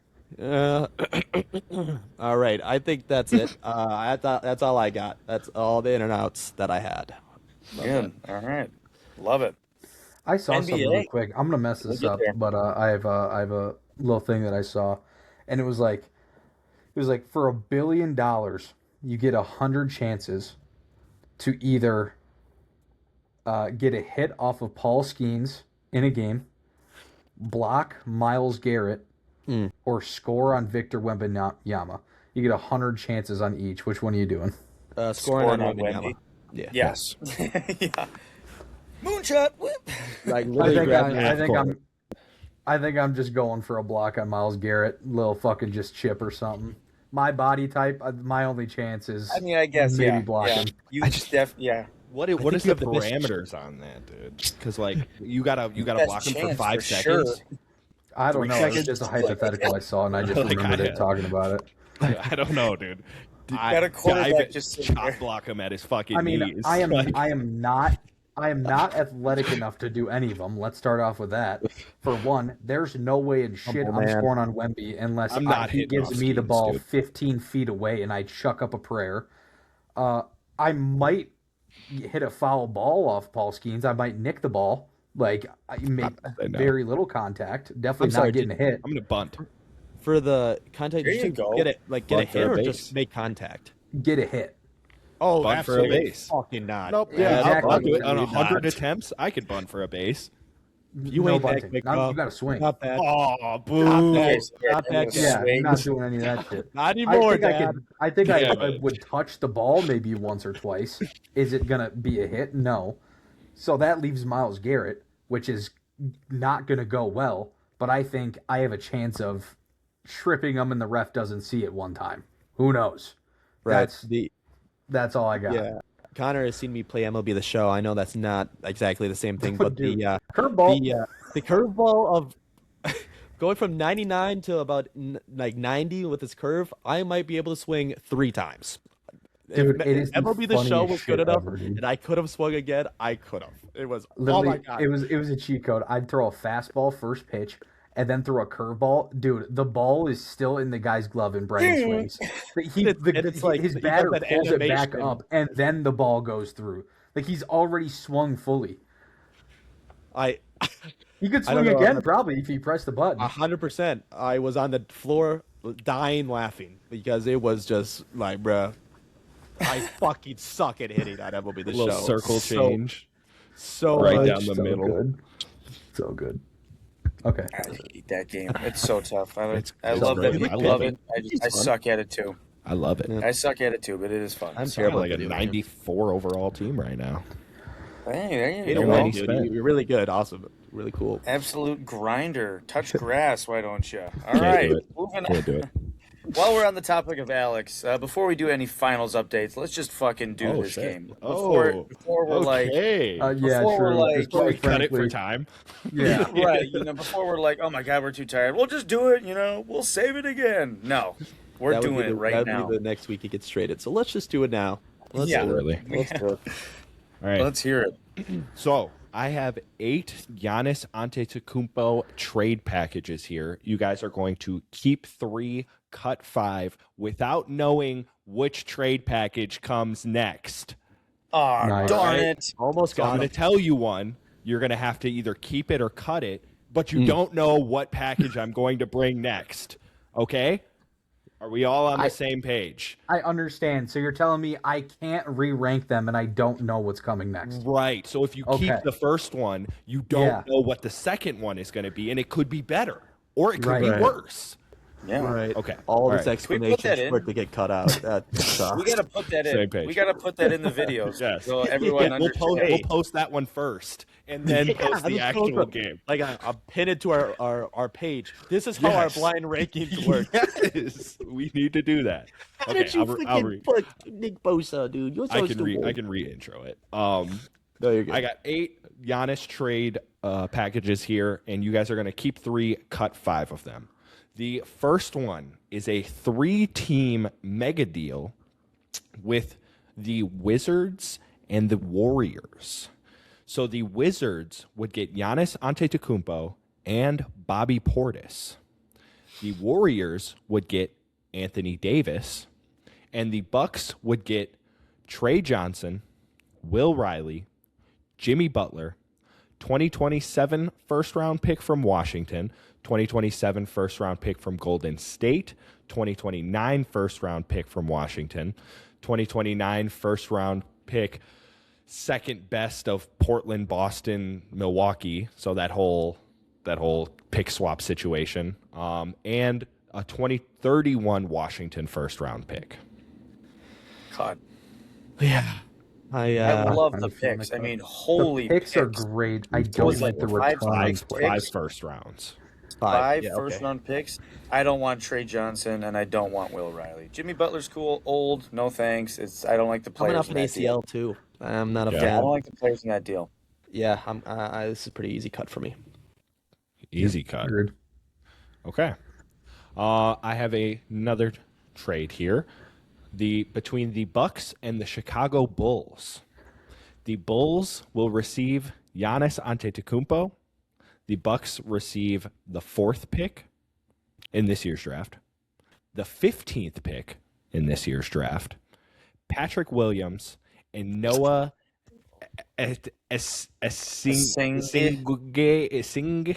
All right, I think that's it. That's all I got. That's all the in and outs that I had. Good. All right, love it. I saw something NBA. real quick. I'm gonna mess this We'll get up, there. but I have a little thing that I saw, and it was like for $1 billion, you get 100 chances to either get a hit off of Paul Skeens in a game, block Myles Garrett, or score on Victor Wembanyama. You get 100 chances on each. Which one are you doing? Scoring on on Wembanyama. Wendy. Yeah. Yes. Yeah. Moonshot whip. Like I literally think, grabbing I, half I think court. I'm just going for a block on Myles Garrett, little fucking just chip or something. My body type, my only chance is I mean, I guess maybe yeah. blocking. Yeah. You yeah. What think is you the have the best parameters on that, dude? Because like you gotta Best block him for chance 5 for seconds. I don't 3 know. It was seconds? just a hypothetical I saw, and I just Like, remembered I it had- talking about it. I don't know, dude. got a quarterback Dive it, just sitting chop there. block him at his fucking I mean, knees. I am Like, I am not athletic enough to do any of them. Let's start off with that. For one, there's no way in shit Humble I'm man. scoring on Wemby unless I'm not he hitting gives off me the schemes, ball dude. 15 feet away and I chuck up a prayer. I might hit a foul ball off Paul Skeens. I might nick the ball. Like, I make I know. very little contact. Definitely I'm sorry, not getting hit. I'm gonna bunt. For the contact, There you you should go. get it like get a Bunt for hit a or base. just make contact. Get a hit. Oh, Bunt for a absolutely base. fucking not. Nope. Yeah, Yeah, exactly. I'll do it on Absolutely 100 not. attempts. I could bunt for a base. You No ain't that bunting. quick, Not- bro. you got to swing. Not that. Oh, boo! Not that. Yes, yeah, Not that. Yeah, swing. not doing any of that shit. Not I anymore, think I Dad. could. I think Yeah, I but- would touch the ball maybe once or twice. Is it gonna be a hit? No. So that leaves Myles Garrett, which is not gonna go well. But I think I have a chance of tripping him, and the ref doesn't see it one time. Who knows? Right. That's all I got. Yeah. Connor has seen me play MLB The Show. I know that's not exactly the same thing, but Dude. the curveball of going from 99 to about like 90 with his curve, I might be able to swing 3 times. Dude, If it is the MLB The Show funniest was shit good enough, ever, dude. and I could have swung again, I could have. It was Literally, oh my god. it was a cheat code. I'd throw a fastball first pitch, and then throw a curveball, dude, the ball is still in the guy's glove and Brennan swings. It's like his he does batter that pulls it back animation. up, and then the ball goes through. Like he's already swung fully. I He could I don't swing know, again probably if he pressed the button. 100%. I was on the floor dying laughing because it was just like, bruh, I fucking suck at hitting on MLB The A little Show. circle change. So Right much. down the middle. Good. So good. Okay. I hate that game. It's so tough. I It's love great. it. I I love love it. it. I suck at it too. I love it. I suck at it too, but it is fun. I'm So, terrible Like at a video games. 94 overall team right now. hey, there you Either No go. way, money dude, spent. you're really good. Awesome. Really cool. Absolute grinder. Touch grass, why don't you? All Can't right, do it. moving Can't on. do it. While we're on the topic of Alex, before we do any finals updates, let's just fucking do Oh, this shit. game. Before we're like, okay. Yeah, Before we're true. like- Just Before we quite cut it for frankly, time. Yeah. right, before we're like, oh my god, we're too tired. We'll just do it. We'll save it again. No, we're That would doing be it right that would now. be the next week it gets traded. So let's just do it now. Let's Yeah. do it. Early. Let's do it. All right. Let's hear it. So I have 8 Giannis Antetokounmpo trade packages here. You guys are going to keep 3, cut 5, without knowing which trade package comes next. Oh, Nice. darn Right. it. Almost So I'm got going it. to tell you one. You're going to have to either keep it or cut it, but you don't know what package I'm going to bring next. Okay? Are we all on the same page? I understand. So you're telling me I can't re-rank them and I don't know what's coming next. Right. So if you keep Okay. the first one, you don't Yeah. know what the second one is going to be, and it could be better or it could Right. be Right. worse. Yeah. Right. Okay. All All this right. Can we put that explanation in? for it to get cut out. That sucks. We gotta put that in. Same page. We gotta put that in the videos. Yes. So everyone We'll post, understands. we'll post that one first, and then post the let's actual post it. game. Like I'll pin it to our page. This is how Yes. our blind rankings work. Yes, we need to do that. How Okay, did you I'll re- fuck Nick Bosa, dude? You're so I can stupid. re-intro it. No, you're good. I got 8 Giannis trade packages here, and you guys are going to keep 3, cut 5 of them. The first one is a 3-team mega deal with the Wizards and the Warriors. So the Wizards would get Giannis Antetokounmpo and Bobby Portis. The Warriors would get Anthony Davis, and the Bucks would get Trey Johnson, Will Riley, Jimmy Butler, 2027 first-round pick from Washington, 2027 first-round pick from Golden State, 2029 first-round pick from Washington, 2029 first-round pick, second best of Portland, Boston, Milwaukee. So that whole pick swap situation, and a 2031 Washington first-round pick. God, Yeah. I I love I'm the a fan picks. of I mean, the holy picks are great. I don't was like like the five returning picks? players. 5 first rounds. five yeah, first okay. round picks. I don't want Trey Johnson and I don't want Will Riley. Jimmy Butler's cool, old, no thanks. I don't like the Coming players off in an that deal. ACL too. I'm not a Yeah. I fan. don't like the players in that deal. Yeah, this is a pretty easy cut for me. Easy cut. Agreed. Okay. I have another trade here. Between the Bucks and the Chicago Bulls. The Bulls will receive Giannis Antetokounmpo. The Bucks receive the 4th pick in this year's draft, the 15th pick in this year's draft, Patrick Williams, and Noah Singh.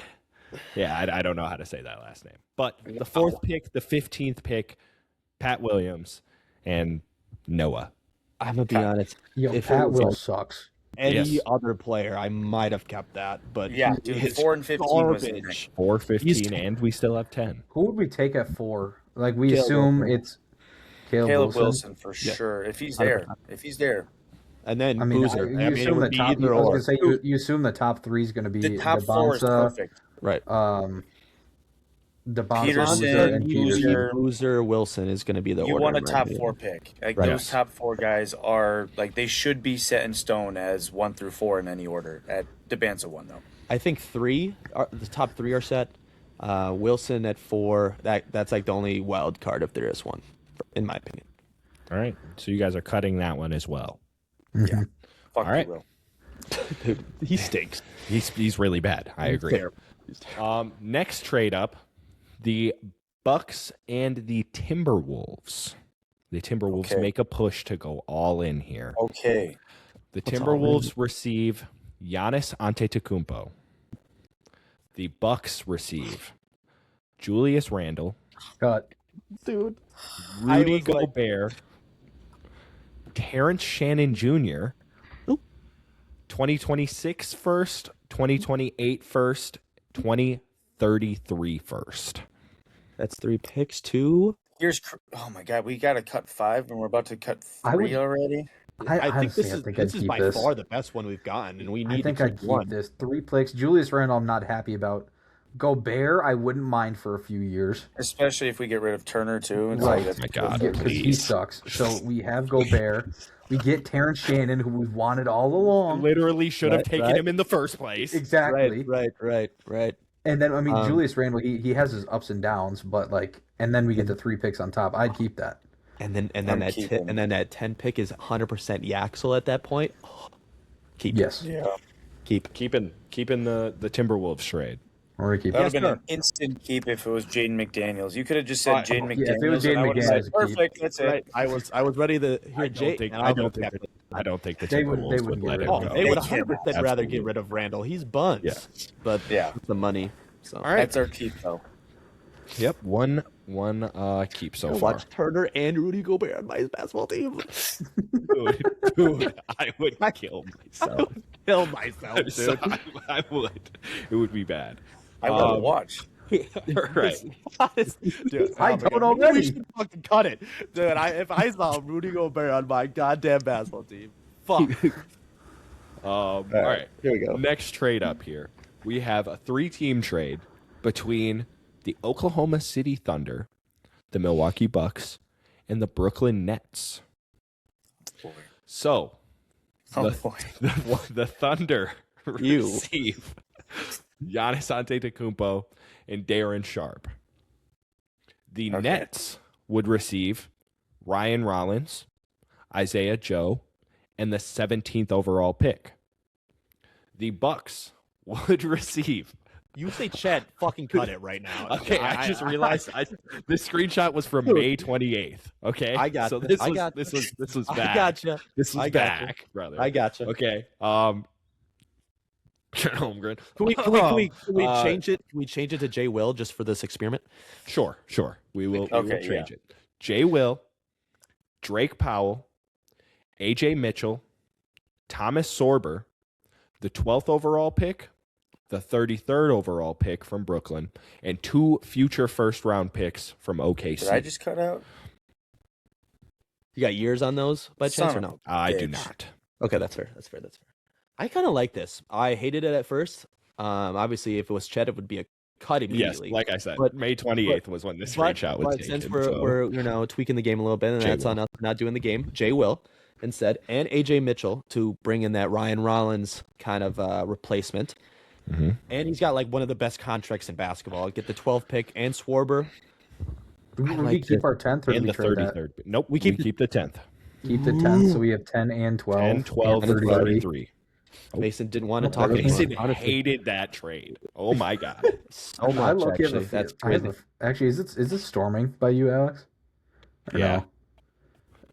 Yeah, I don't know how to say that last name. But the 4th pick, the 15th pick, Pat Williams, and Noah. I'm gonna be honest. Yo, If it Pat was Will like sucks. any Yes. other player, I might have kept that. But Yeah, dude, it's 4 and 15 was in there. garbage. 4, 15, He's- and we still have 10. Who would we take at 4? Like we Caleb assume Wilson. it's Caleb, Caleb Wilson. Wilson for sure. If he's there. If he's there. And then I mean, Boozer. you I mean, it assume the would be top. either I was or. gonna say you assume the top 3 is going to be The top 4 is Debonsa, perfect. Right. Debonsa, Peterson, Boozer, and Peterson. Boozer. Boozer Wilson is going to be the You order. want a in my top opinion. 4 pick. Like Right. those top 4 guys are like they should be set in stone as 1 through 4 in any order. At Debonsa 1 though. I think the top 3 are set. Wilson at 4. That's like the only wild card if there is one, in my opinion. All right. So you guys are cutting that one as well. Fuck All right. you, Will. He stinks. He's really bad. I agree. Terrible. Next trade up, the Bucks and the Timberwolves. The Timberwolves Okay. make a push to go all in here. Okay. The What's all Timberwolves receive Giannis Antetokounmpo. The Bucks receive Julius Randle, Cut. Dude. Rudy was like- Gobert, Terrence Shannon Jr., Oop. 2026 first, 2028 first, 2033 first. That's 3 picks, 2. Oh my God, we got to cut 5, and we're about to cut I 3 would- already. I think honestly, this I is think this I'd is keep by this. far the best one we've gotten, and we I need think to I'd keep keep one. this. 3 picks. Julius Randle, I'm not happy about. Gobert, I wouldn't mind for a few years. Especially if we get rid of Turner too. It's Right. like, that's My God, Because he please. sucks. So we have Gobert. We get Terrence Shannon, who we've wanted all along. Literally should have Right, taken right. him in the first place. Exactly. Right. And then I mean, Um, Julius Randle, he has his ups and downs, but like, and then we get the 3 picks on top. I'd keep that. And then I'm that keeping- and then that 10 pick is 100% Yaxel at that point. Keep. Yes, yeah. Keep. Keeping the Timberwolves trade. we're gonna keep That would it. have been sir. an instant keep if it was Jaden McDaniels. You could have just said Jaden McDaniels. yeah, if it was and I Jaden would have McDaniels, said, it's a keep. perfect, that's it. Right. I was ready to hear Jay. and I don't would- think the They Timberwolves would would get let rid him of go. him. They would They can't. 100% rather Absolutely. get rid of Randall. He's buns. Yeah. But Yeah. the money. So All right. That's our keep, though. Yep, one keep so far. watch Turner and Rudy Gobert on my basketball team. Dude, I would kill myself. Kill myself, I'm dude. sorry, I would. It would be bad. I would watch. Right. Dude, I my don't God. already. We should fucking cut it, dude. If I saw Rudy Gobert on my goddamn basketball team, fuck. All right. Here we go. Next trade up here. We have a 3-team trade between the Oklahoma City Thunder, the Milwaukee Bucks, and the Brooklyn Nets. Boy. So, Oh, the, boy. the Thunder You. receive Giannis Antetokounmpo and Darren Sharp. The Okay. Nets would receive Ryan Rollins, Isaiah Joe, and the 17th overall pick. The Bucks would receive. You say Chad, fucking cut it right now. Okay, I just realized this screenshot was from May 28th. Okay, I got so this. this I was got this this. was I back. gotcha. This was I gotcha. back, brother. I gotcha. Okay. Holmgren. Can we Uh, change it? Can we change it to Jay Will just for this experiment? Sure. We will Okay, change it. Jay Will, Drake Powell, AJ Mitchell, Thomas Sorber, the 12th overall pick, the 33rd overall pick from Brooklyn, and 2 future first round picks from OKC. Did I just cut out? You got years on those by chance or Son of no? I do bitch. not. Okay, that's fair. That's fair. I kind of like this. I hated it at first. Obviously, if it was Chet, it would be a cut Yes, immediately. like I said, But- May 28th was when this screenshot was but taken. since we're so- we're tweaking the game a little bit, and Jay that's Will. on us for not doing the game. Jay Will instead, and AJ Mitchell to bring in that Ryan Rollins kind of replacement. Mhm. And he's got like one of the best contracts in basketball. Get the 12th pick and Swarber. Do we like keep it. our 10th or do and we the trade that? 33rd. Nope, We we keep keep, the- the 10th. Keep the 10th, so we have 10 and 12. 10, 12, and 33. Mason didn't want to Oh, talk okay. anymore. Mason Honestly, hated that trade. Oh my god. so I much. look at Actually, the that's I have crazy. actually, is it storming by you, Alex? Or Yeah. no?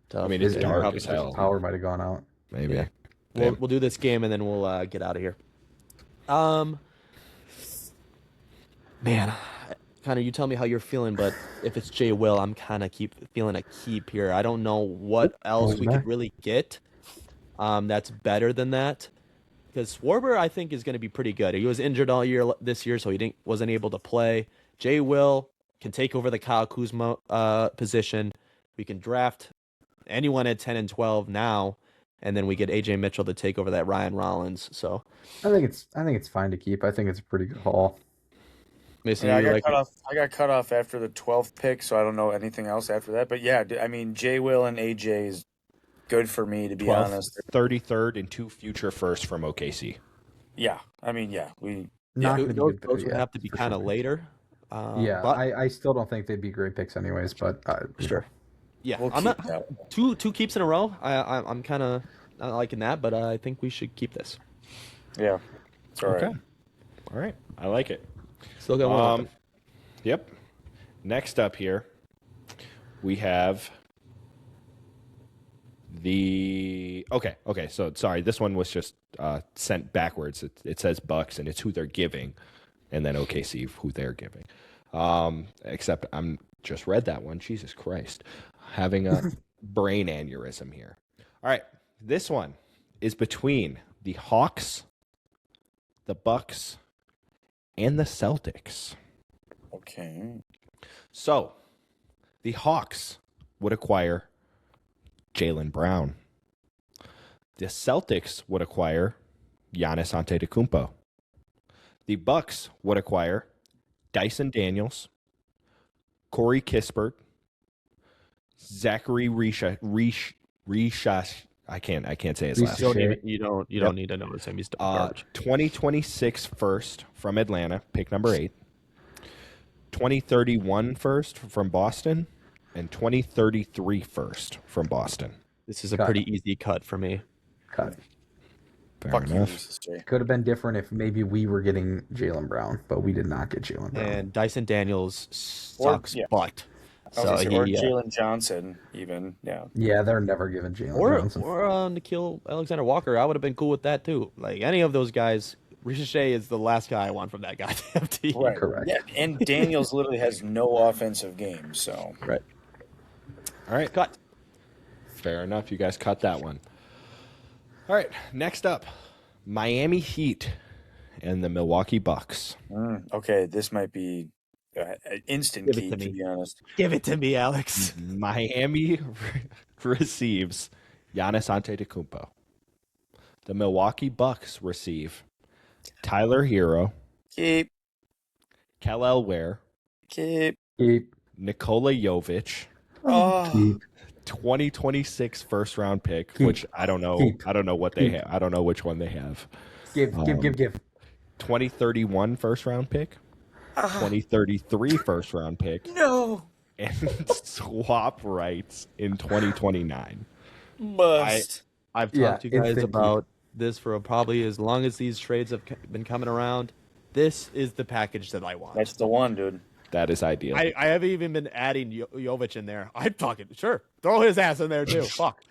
Tough. I mean, it's It- dark probably as so. hell. Power might have gone out. Maybe. Yeah. Damn. We'll do this game and then we'll get out of here. Man, Connor, you tell me how you're feeling, but if it's Jay Will, I'm kind of feeling a keep here. I don't know what else Who's we back? could really get that's better than that. Because Swarber, I think, is going to be pretty good. He was injured all year this year, so he wasn't able to play. Jay Will can take over the Kyle Kuzma position. We can draft anyone at 10 and 12 now, and then we get AJ Mitchell to take over that Ryan Rollins. So, I think it's fine to keep. I think it's a pretty good haul. Mason, Yeah, I you got like cut off. I got cut off after the 12th pick, so I don't know anything else after that. But yeah, I mean, Jay Will and AJ is good for me, to be 12th, honest. 33rd, and 2 future firsts from OKC. Yeah, I mean, yeah, Yeah, Not gonna be those, good, those would yeah, have to be for kind of sure. later. Yeah, but I still don't think they'd be great picks anyways, but sure. Yeah, we'll I'm keep not that. two keeps in a row. I'm kind of not liking that, but I think we should keep this. Yeah, it's all right. Okay. All right. I like it. Still got one. open. Yep. Next up here, we have the okay. So sorry, this one was just sent backwards. It says Bucks and it's who they're giving, and then OKC who they're giving. Except I'm just read that one. Jesus Christ, having a brain aneurysm here. All right, this one is between the Hawks, the Bucks, and the Celtics. Okay. So, the Hawks would acquire Jaylen Brown. The Celtics would acquire Giannis Antetokounmpo. The Bucks would acquire Dyson Daniels, Corey Kispert, Zachary Rishash. I can't say his last name. You don't need to notice him. He's garbage. 2026 first from Atlanta, pick number 8. 2031 first from Boston, and 2033 first from Boston. This is a Cut. pretty easy cut for me. Cut. Fair Fuck you, enough. UCJ. Could have been different if maybe we were getting Jaylen Brown, but we did not get Jaylen Brown. And Dyson Daniels sucks yeah. butt. I was gonna say, or he, Jalen Johnson, even. Yeah. Yeah, they're never giving Jalen Johnson. or Nikhil Alexander-Walker. I would have been cool with that too. Like any of those guys. Ricochet is the last guy I want from that goddamn team. Right. Correct. Yeah, and Daniels literally has no offensive game, so. Right. All right. Cut. Fair enough. You guys cut that one. All right. Next up, Miami Heat and the Milwaukee Bucks. Okay, this might be an instant Give it key, to to me. be honest. Give it to me, Alex. Miami receives Giannis Antetokounmpo. The Milwaukee Bucks receive Tyler Hero, Keep. Kel Ware, Keep. Keep, Nikola Jovic, Oh, keep. 2026 first round pick, Keep. which I don't know. Keep. I don't know what they Keep. have. I don't know which one they have. Give. 2031 first round pick, 2033 first round pick, no. and swap rights in 2029. Must. I've Yeah, talked to you guys instant about this for probably as long as these trades have been coming around. This is the package that I want. That's the one, dude. That is ideal. I haven't even been adding Jovic in there. I'd fucking sure throw his ass in there too. Fuck.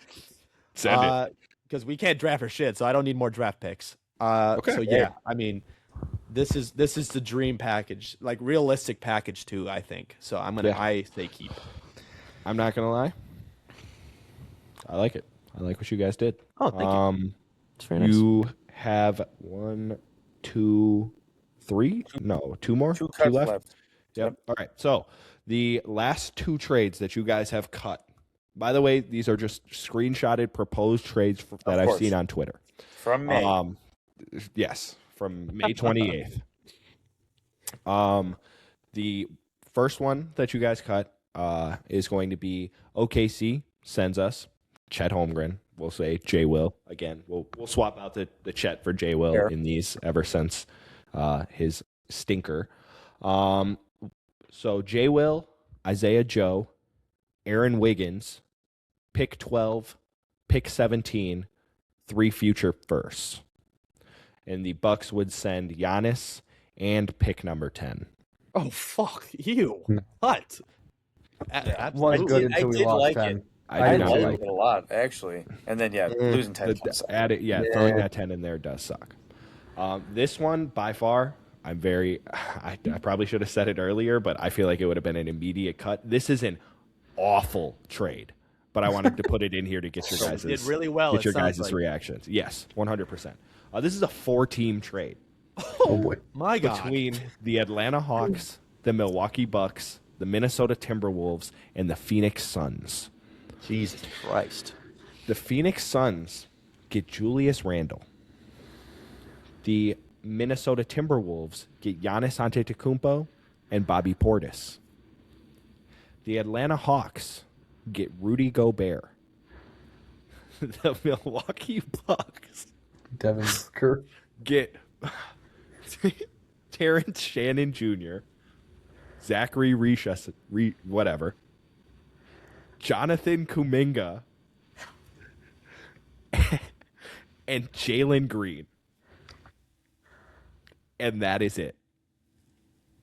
Send it. Because we can't draft for shit, so I don't need more draft picks. Okay. So yeah, I mean, this is the dream package, like realistic package too. I think so. I say keep. I'm not gonna lie. I like it. I like what you guys did. Oh, thank you. It's very nice. You have 1, 2, 3? No, 2 more. Two cuts left. Yep. All right. So the last 2 trades that you guys have cut. By the way, these are just screenshotted proposed trades that I've course. seen on Twitter. From May. Yes, from May 28th. The first one that you guys cut is going to be OKC sends us Chet Holmgren. We'll say J Will again. We'll swap out the Chet for J Will Fair. in these ever since his stinker. So J Will, Isaiah Joe, Aaron Wiggins, pick 12, pick 17, 3 future firsts. And the Bucks would send Giannis and pick number 10. Oh fuck you! What? Was good I until we did lost like 10. it. I I do did not like like it a lot, actually. And then, losing 10 points. add it. Yeah, throwing that 10 in there does suck. This one, by far, I probably should have said it earlier, but I feel like it would have been an immediate cut. This is an awful trade, but I wanted to put it in here to get your guys' did really well. Get it your sounds guys' like. reactions. Yes, 100%. This is a 4-team trade Oh boy. My God. between the Atlanta Hawks, the Milwaukee Bucks, the Minnesota Timberwolves, and the Phoenix Suns. Jesus Christ. The Phoenix Suns get Julius Randle. The Minnesota Timberwolves get Giannis Antetokounmpo and Bobby Portis. The Atlanta Hawks get Rudy Gobert. The Milwaukee Bucks Devin Booker. get Terrence Shannon Jr., Zachary Risha, whatever, Jonathan Kuminga, and Jalen Green. and that is it.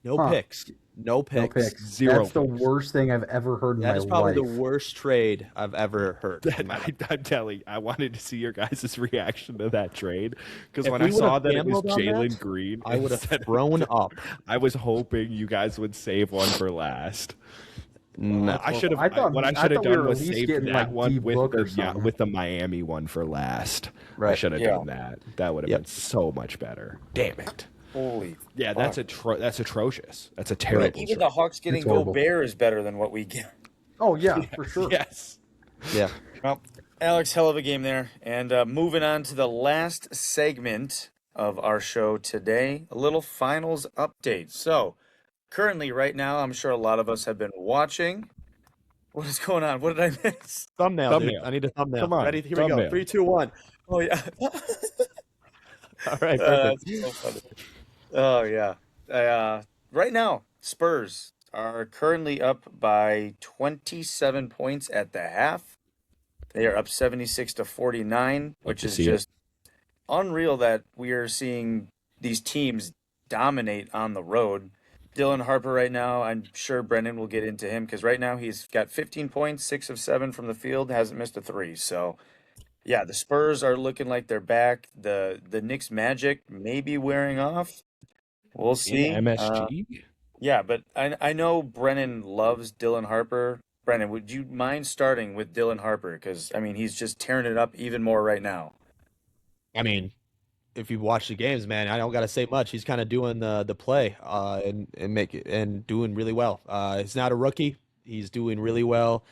No Huh. picks. No No picks. picks. Zero That's the picks. worst thing I've ever heard in That my is probably life. the worst trade I've ever heard. in my life. I'm telling you, I wanted to see your guys' reaction to that trade because If when we I saw would've that it was gambled on Jalen that, Green, I would have instead of- thrown up. I was hoping you guys would save one for last. No. I should have. I thought- What I I should have thought we done were was at least saved getting, that like, one with D-Book or the something. with the Miami one for last. I Right. should have Yeah. done that. That would have Yep. been so much better. Damn it. Holy. Yeah, fuck. that's atrocious. That's a terrible. Even trade. the Hawks getting It's horrible. Gobert is better than what we get. Oh yeah, for sure. Yes. Yeah. Well, Alex, hell of a game there. And moving on to the last segment of our show today, a little finals update. So, currently, right now, I'm sure a lot of us have been watching. What is going on? What did I miss? Thumbnail, Thumbnail. dude. I need a thumbnail. Come on, Ready? Here we go. thumbnail. 3, 2, 1. Oh, yeah. All right. Perfect. That's so funny. Oh, yeah. Right now, Spurs are currently up by 27 points at the half. They are up 76-49, which to is see it. just unreal that we are seeing these teams dominate on the road. Dylan Harper right now, I'm sure Brendan will get into him because right now he's got 15 points, 6 of 7 from the field, hasn't missed a 3. So, yeah, the Spurs are looking like they're back. The Knicks magic may be wearing off. We'll see. MSG. Yeah, but I know Brennan loves Dylan Harper. Brennan, would you mind starting with Dylan Harper? Because, I mean, he's just tearing it up even more right now. I mean, if you watch the games, man, I don't got to say much. He's kind of doing the play and doing really well. He's not a rookie. He's doing really well.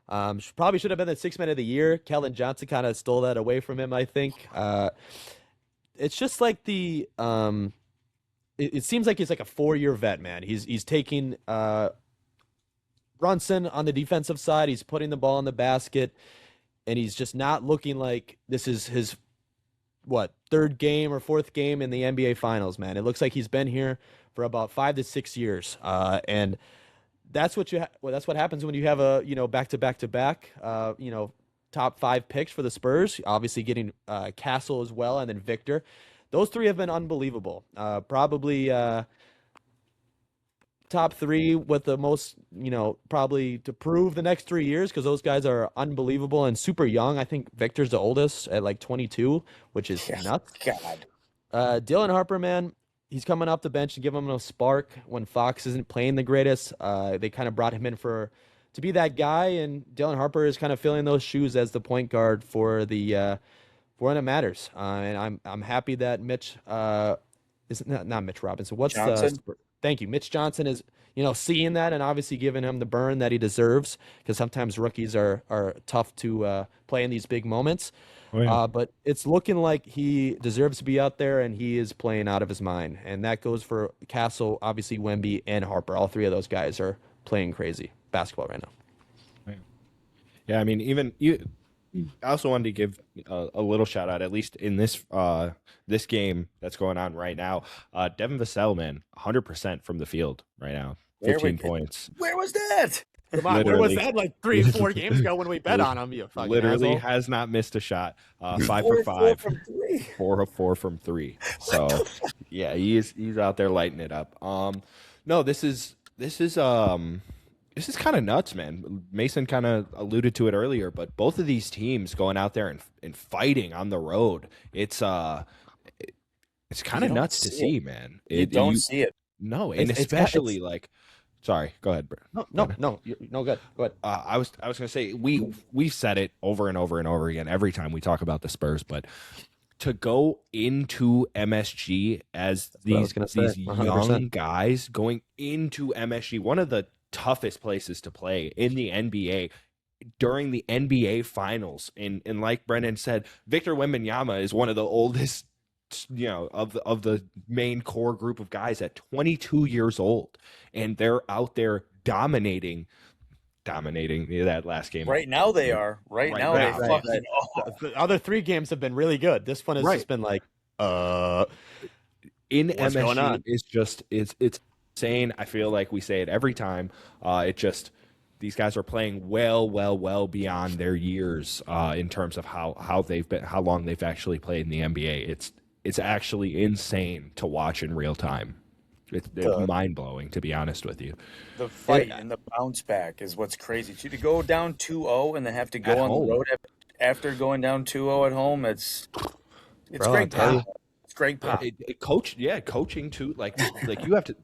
Probably should have been the 6th man of the year. Kellen Johnson kind of stole that away from him, I think. It's just like it seems like he's like a 4-year vet, man. He's taking Brunson on the defensive side. He's putting the ball in the basket, and he's just not looking like this is his 3rd game or 4th game in the NBA Finals, man. It looks like he's been here for about 5 to 6 years, and that's what that's what happens when you have a back-to-back top 5 picks for the Spurs. Obviously getting Castle as well, and then Victor. Those 3 have been unbelievable. Probably top 3 with the most, probably to prove the next 3 years because those guys are unbelievable and super young. I think Victor's the oldest at like 22, which is nuts. God. Dylan Harper, man, he's coming off the bench to give him a spark when Fox isn't playing the greatest. They kind of brought him in to be that guy, and Dylan Harper is kind of filling those shoes as the point guard for when it matters. And I'm happy that Mitch is not Mitch Robinson. What's Johnson? Thank you. Mitch Johnson is, seeing that and obviously giving him the burn that he deserves because sometimes rookies are tough to play in these big moments. Oh, yeah. But it's looking like he deserves to be out there and he is playing out of his mind. And that goes for Castle, obviously Wemby, and Harper. All 3 of those guys are playing crazy basketball right now. Yeah, I mean, even you. I also wanted to give a little shout out, at least in this game that's going on right now. Devin Vassell, man, 100% from the field right now, Where 15 we- points. Where was that? Come on, where was Literally. that like 3 or 4 games ago when we bet on him? You fucking Literally asshole. has not missed a shot. 5 4 for of 5, 4 from 3. 4 of 4 from 3. So yeah, he's out there lighting it up. No, this is kind of nuts, man. Mason kind of alluded to it earlier, but both of these teams going out there and fighting on the road, it's kind of don't nuts to see see, it. man. You don't see it. No, and It's- especially like, sorry, go ahead, bro. No, good. Go ahead. I was gonna say we've said it over and over and over again every time we talk about the Spurs, but to go into MSG as what I was these gonna say, young 100%. guys going into MSG, one of the toughest places to play in the NBA during the NBA finals, and like Brendan said, Victor Wembanyama is one of the oldest, of the main core group of guys at 22 years old, and they're out there dominating that last game. Right now they are. Right now they now. fucking are. The other 3 games have been really good. This one has Right. just been like, In What's going on? MSG, it's insane. I feel like we say it every time. These guys are playing well beyond their years in terms of how long they've actually played in the NBA. it's actually insane to watch in real time. It's mind blowing, to be honest with you. The fight and the bounce back is what's crazy too. To go down 2-0 and then have to go on the road after going down 2-0 at home, it's Bro, great pop. It's great pop. Coaching too. Like you have to.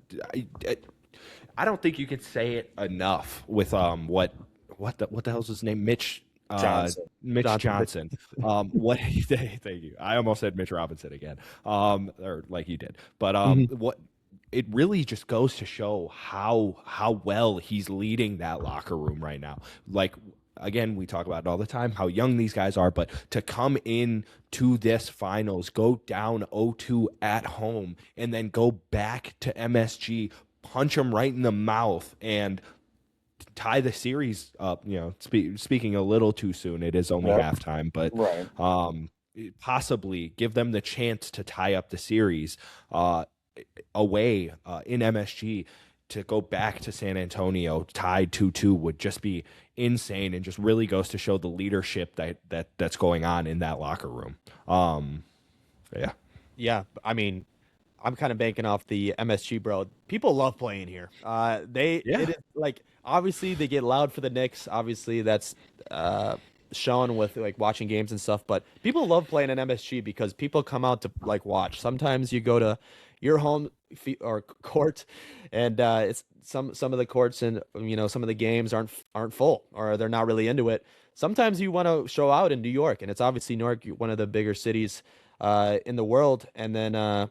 I don't think you can say it enough with what the hell's his name? Mitch Johnson. Thank you. I almost said Mitch Robinson again. Or like you did. But what it really just goes to show how well he's leading that locker room right now. Like, again, we talk about it all the time, how young these guys are, but to come in to this finals, go down 0-2 at home, and then go back to MSG, punch them right in the mouth, and tie the series up. Speaking a little too soon, it is only halftime, but possibly give them the chance to tie up the series away in MSG. To go back to San Antonio tied 2-2 would just be insane, and just really goes to show the leadership that's going on in that locker room. Yeah. I mean, I'm kind of banking off the MSG, bro. People love playing here. It is, like, obviously they get loud for the Knicks. Obviously that's shown with like watching games and stuff. But people love playing in MSG because people come out to like watch. Sometimes you go to your home or court, and it's some of the courts and some of the games aren't full, or they're not really into it. Sometimes you want to show out in New York, and it's obviously New York, one of the bigger cities in the world. And then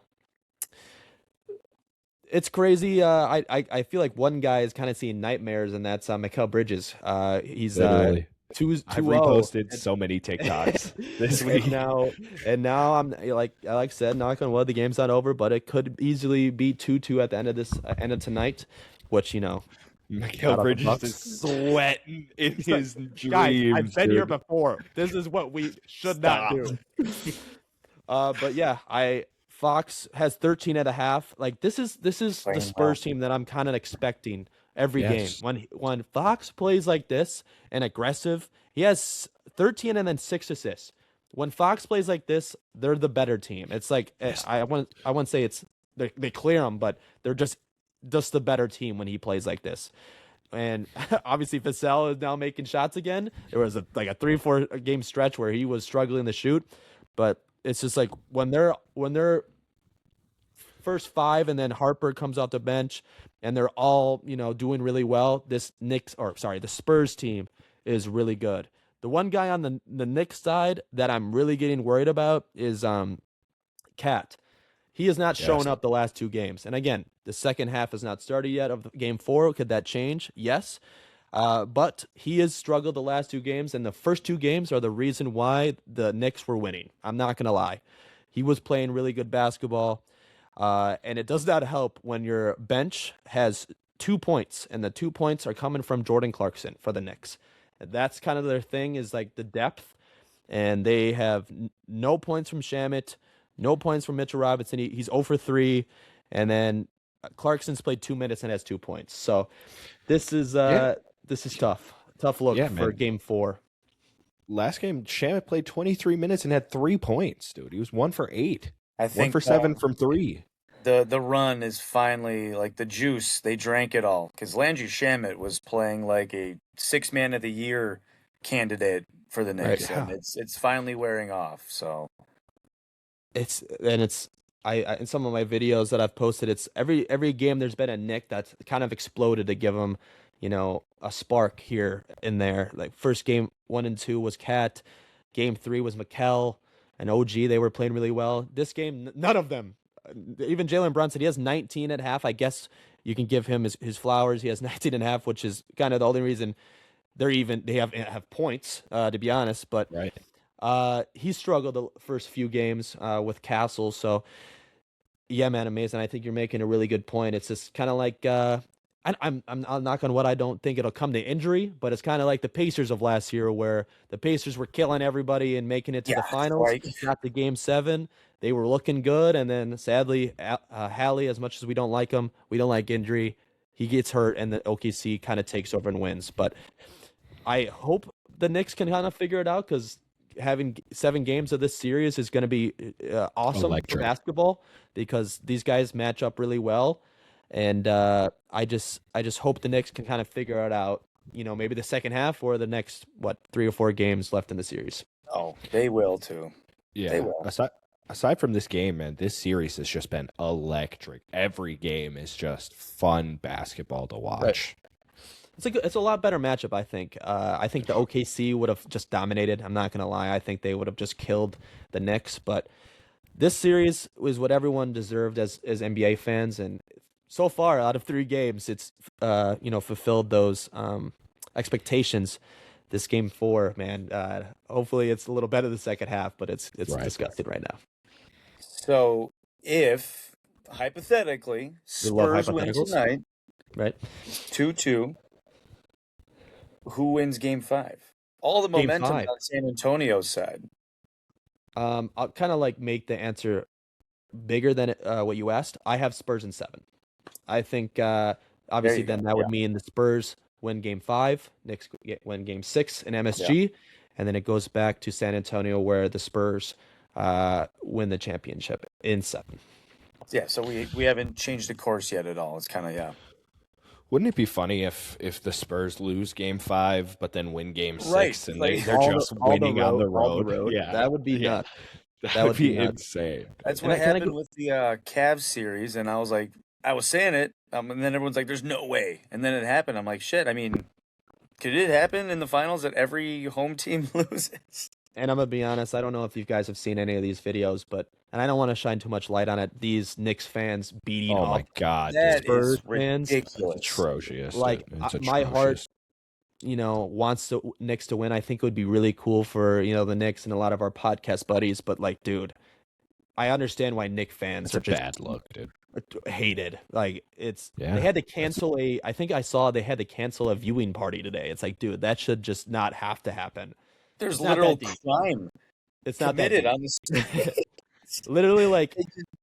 it's crazy. I feel like one guy is kind of seeing nightmares, and that's Mikal Bridges. He's Literally. 2-0. I've reposted so many TikToks this week. And now I'm like I said, knock on wood, the game's not over, but it could easily be 2-2 at the end of tonight, which Mikal Bridges is sweating in his dreams. Guys, I've been here before. This is what we should not do. But yeah, Fox has 13 at a half. Like this is the Spurs team that I'm kind of expecting every game. When Fox plays like this and aggressive, he has 13 and then 6 assists. When Fox plays like this, they're the better team. It's like I wouldn't say it's they clear him, but they're just the better team when he plays like this. And obviously Vassell is now making shots again. There was a 3-4 game stretch where he was struggling to shoot, but it's just like when they're first 5 and then Harper comes off the bench and they're all, doing really well, the Spurs team is really good. The one guy on the Knicks side that I'm really getting worried about is Cat. He has not shown up the last 2 games. And again, the second half has not started yet of game 4. Could that change? Yes. But he has struggled the last 2 games, and the first 2 games are the reason why the Knicks were winning. I'm not going to lie. He was playing really good basketball, and it does not help when your bench has 2 points, and the 2 points are coming from Jordan Clarkson for the Knicks. And that's kind of their thing, is like the depth, and they have no points from Shamet, no points from Mitchell Robinson. He's 0 for 3, and then Clarkson's played 2 minutes and has 2 points. So this is tough. Tough look for game 4. Last game, Shamet played 23 minutes and had 3 points, dude. He was 1 for 8. I think 1 for 7 from 3. The run is finally like the juice. They drank it all, because Landry Shamet was playing like a 6 man of the year candidate for the Knicks, and it's finally wearing off. So in some of my videos that I've posted, it's every game there's been a Knick that's kind of exploded to give them, a spark here and there. Like first game 1 and 2 was Cat, game 3 was Mikal and OG. They were playing really well. This game, none of them. Even Jalen Brunson, he has 19 at half. I guess you can give him his flowers. He has 19 and a half, which is kind of the only reason they have points, to be honest. But he struggled the first few games with Castle. So yeah, man, amazing. I think you're making a really good point. It's just kind of like I'm knock on wood, I don't think it'll come to injury, but it's kind of like the Pacers of last year, where the Pacers were killing everybody and making it to the finals. Got to game 7. They were looking good, and then sadly, Hallie, as much as we don't like him, we don't like injury, he gets hurt, and the OKC kind of takes over and wins. But I hope the Knicks can kind of figure it out, because having 7 games of this series is going to be awesome Electric. for basketball because these guys match up really well, and I just hope the Knicks can kind of figure it out. Maybe the second half or the next 3 or 4 games left in the series. Oh, they will too. Yeah. They will. Aside from this game, man, this series has just been electric. Every game is just fun basketball to watch. It's a lot better matchup, I think. I think the OKC would have just dominated. I'm not gonna lie. I think they would have just killed the Knicks. But this series was what everyone deserved as NBA fans, and so far, out of 3 games, it's fulfilled those expectations. This game 4, man. Hopefully, it's a little better the second half, but it's Right. disgusting right now. So if hypothetically We love Spurs win hypotheticals. tonight, Right? 2-2, who wins Game 5? All the Game momentum 5. on San Antonio's side. I'll kind of make the answer bigger than what you asked. I have Spurs in 7. I think obviously you go. then that would mean the Spurs win Game 5, Knicks win Game 6 in MSG, and then it goes back to San Antonio where the Spurs win the championship in 7. Yeah, so we haven't changed the course yet at all. It's kind of Wouldn't it be funny if the Spurs lose Game 5 but then win Game 6 Right, and like, they're just winning on the all road? Yeah, That would be Yeah. nuts. that would be nuts. insane. That's And what I kinda happened go- with the Cavs series, and I was like, I was saying it, and then everyone's like, "There's no way," and then it happened. I'm like, "Shit!" I mean, could it happen in the finals that every home team loses? And I'm gonna be honest, I don't know if you guys have seen any of these videos, and I don't want to shine too much light on it. These Knicks fans beating Oh up my God, That dude. Spurs is fans, ridiculous. It's atrocious. Like, It's my heart, atrocious. wants the Knicks to win. I think it would be really cool for the Knicks and a lot of our podcast buddies. But dude, I understand why Knicks fans It's are a just bad look, dude. hated. Yeah. They had to cancel I think I saw they had to cancel a viewing party today. It's like, dude, that should just not have to happen. There's It's not literal that deep. crime It's not that committed deep. on the Literally,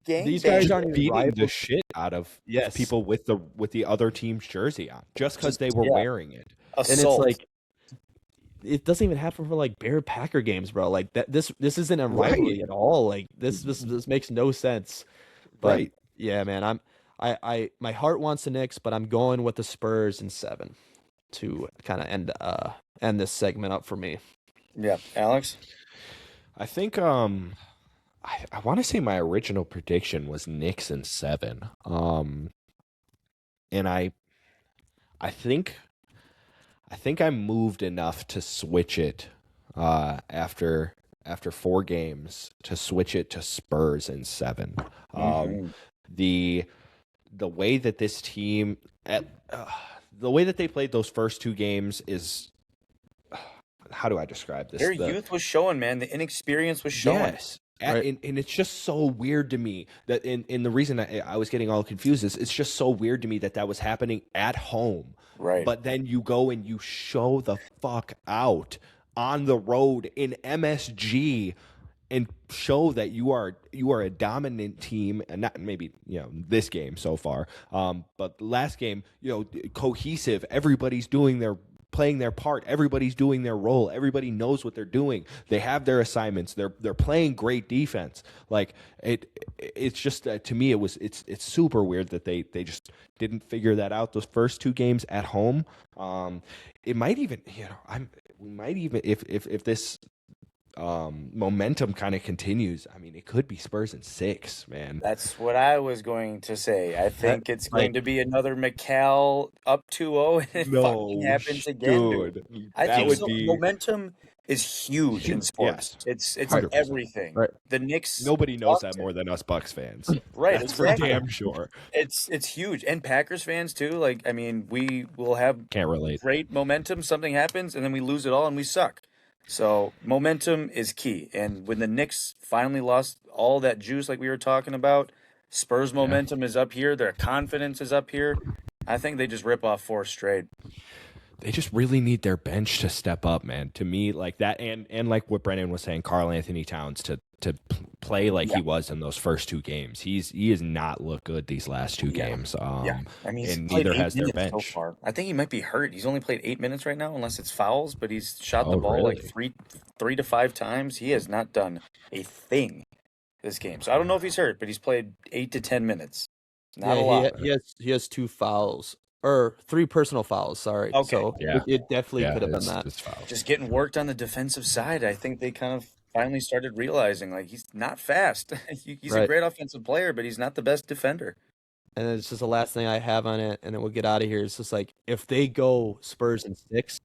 these guys aren't even Beating the rivals. shit out of Yes. people with the other team's jersey on just because they were Yeah. wearing it. And assault. it's it doesn't even happen for Bear Packer games, bro. This isn't a rivalry Right. at all. This makes no sense. But Right. yeah, man, my heart wants the Knicks, but I'm going with the Spurs in 7 to kind of end this segment up for me. Yeah, Alex. I think I want to say my original prediction was Knicks in 7. And I think I moved enough to switch it after 4 games to switch it to Spurs in 7. Mhm. The way that this team the way that they played those first 2 games is how do I describe this? Their youth was showing, man. The inexperience was showing. Yes. Right. And it's just so weird to me that and the reason I was getting all confused is it's just so weird to me that was happening at home. Right. But then you go and you show the fuck out on the road in MSG and show that you are a dominant team, and not maybe this game so far, but last game cohesive. Everybody's playing their part. Everybody's doing their role. Everybody knows what they're doing. They have their assignments. They're playing great defense. It's just to me it's super weird that they just didn't figure that out those first 2 games at home. It might even we might even if this momentum kind of continues, I mean, it could be Spurs in 6, man. That's what I was going to say. I think it's going to be another McCall up 2-0 and it fucking happens again. Dude. I that think would so. be Momentum is huge in sports. Yes. It's 100%. everything. Right. The Knicks. Nobody knows that lost it. more than us Bucks fans. Right. That's for exactly. damn sure. It's huge, and Packers fans too. We will have Can't relate. great momentum. Something happens, and then we lose it all, and we suck. So momentum is key. And when the Knicks finally lost all that juice, like we were talking about, Spurs momentum is up here. Their confidence is up here. I think they just rip off 4 straight. They just really need their bench to step up, man. To me, like that, and like what Brennan was saying, Karl Anthony Towns play like Yeah. he was in those first 2 games. He has not looked good these last 2 Yeah. games. Yeah, I mean, he's And played neither 8 has their minutes so bench. far. I think he might be hurt. He's only played 8 minutes right now, unless it's fouls. But he's shot the Oh, ball like really? three to 5 times. He has not done a thing this game. So I don't know if he's hurt, but he's played 8 to 10 minutes. Not a lot. he has 2 fouls or 3 personal fouls. Sorry. Okay. So Yeah. it definitely Yeah, could have been it's that. just foul. Just getting worked on the defensive side. I think they kind of finally started realizing like he's not fast. He's a Right. great offensive player, but he's not the best defender. And then it's just the last thing I have on it, and then we'll get out of here. It's just like if they go Spurs in 6,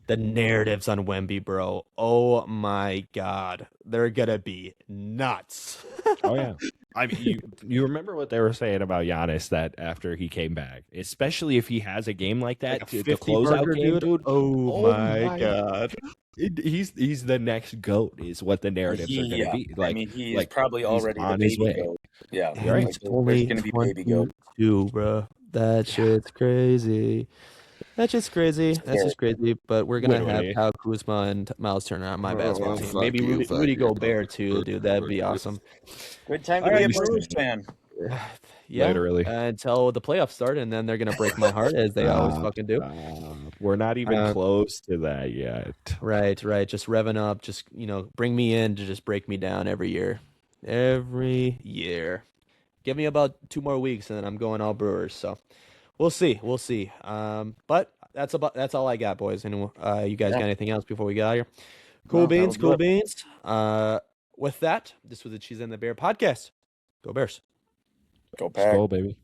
the narratives on Wemby, bro. Oh my God, they're gonna be nuts. Oh yeah. I mean, you remember what they were saying about Giannis that after he came back, especially if he has a game like that, Like a the 50 closeout burger, game, dude. Oh, my God. He's the next GOAT is what the narratives are going to Yeah. be. I mean, he's like, probably he's already the on his baby way. goat. Yeah, You're right. like, He's there's only gonna be baby goat. 22, bro. That shit's crazy. That's just crazy. That's just crazy. But we're gonna Literally. have Kyle Kuzma and Miles Turner on my basketball team. fuck Maybe you, Rudy fuck you. Gobert too, dude. That'd be awesome. Good time to All be a right. Brewers fan. Yeah, Literally. until the playoffs start, and then they're gonna break my heart as they always fucking do. We're not even Uh, close to that yet. Right. Just revving up. Just bring me in to just break me down every year. Every year. Give me about 2 more weeks, and then I'm going all Brewers. So we'll see. But that's all I got, boys. And you guys got anything else before we get out of here? Cool No, beans. that'll do Cool it. beans. With that, this was the Cheese and the Bear podcast. Go Bears. Go back. Skull, baby.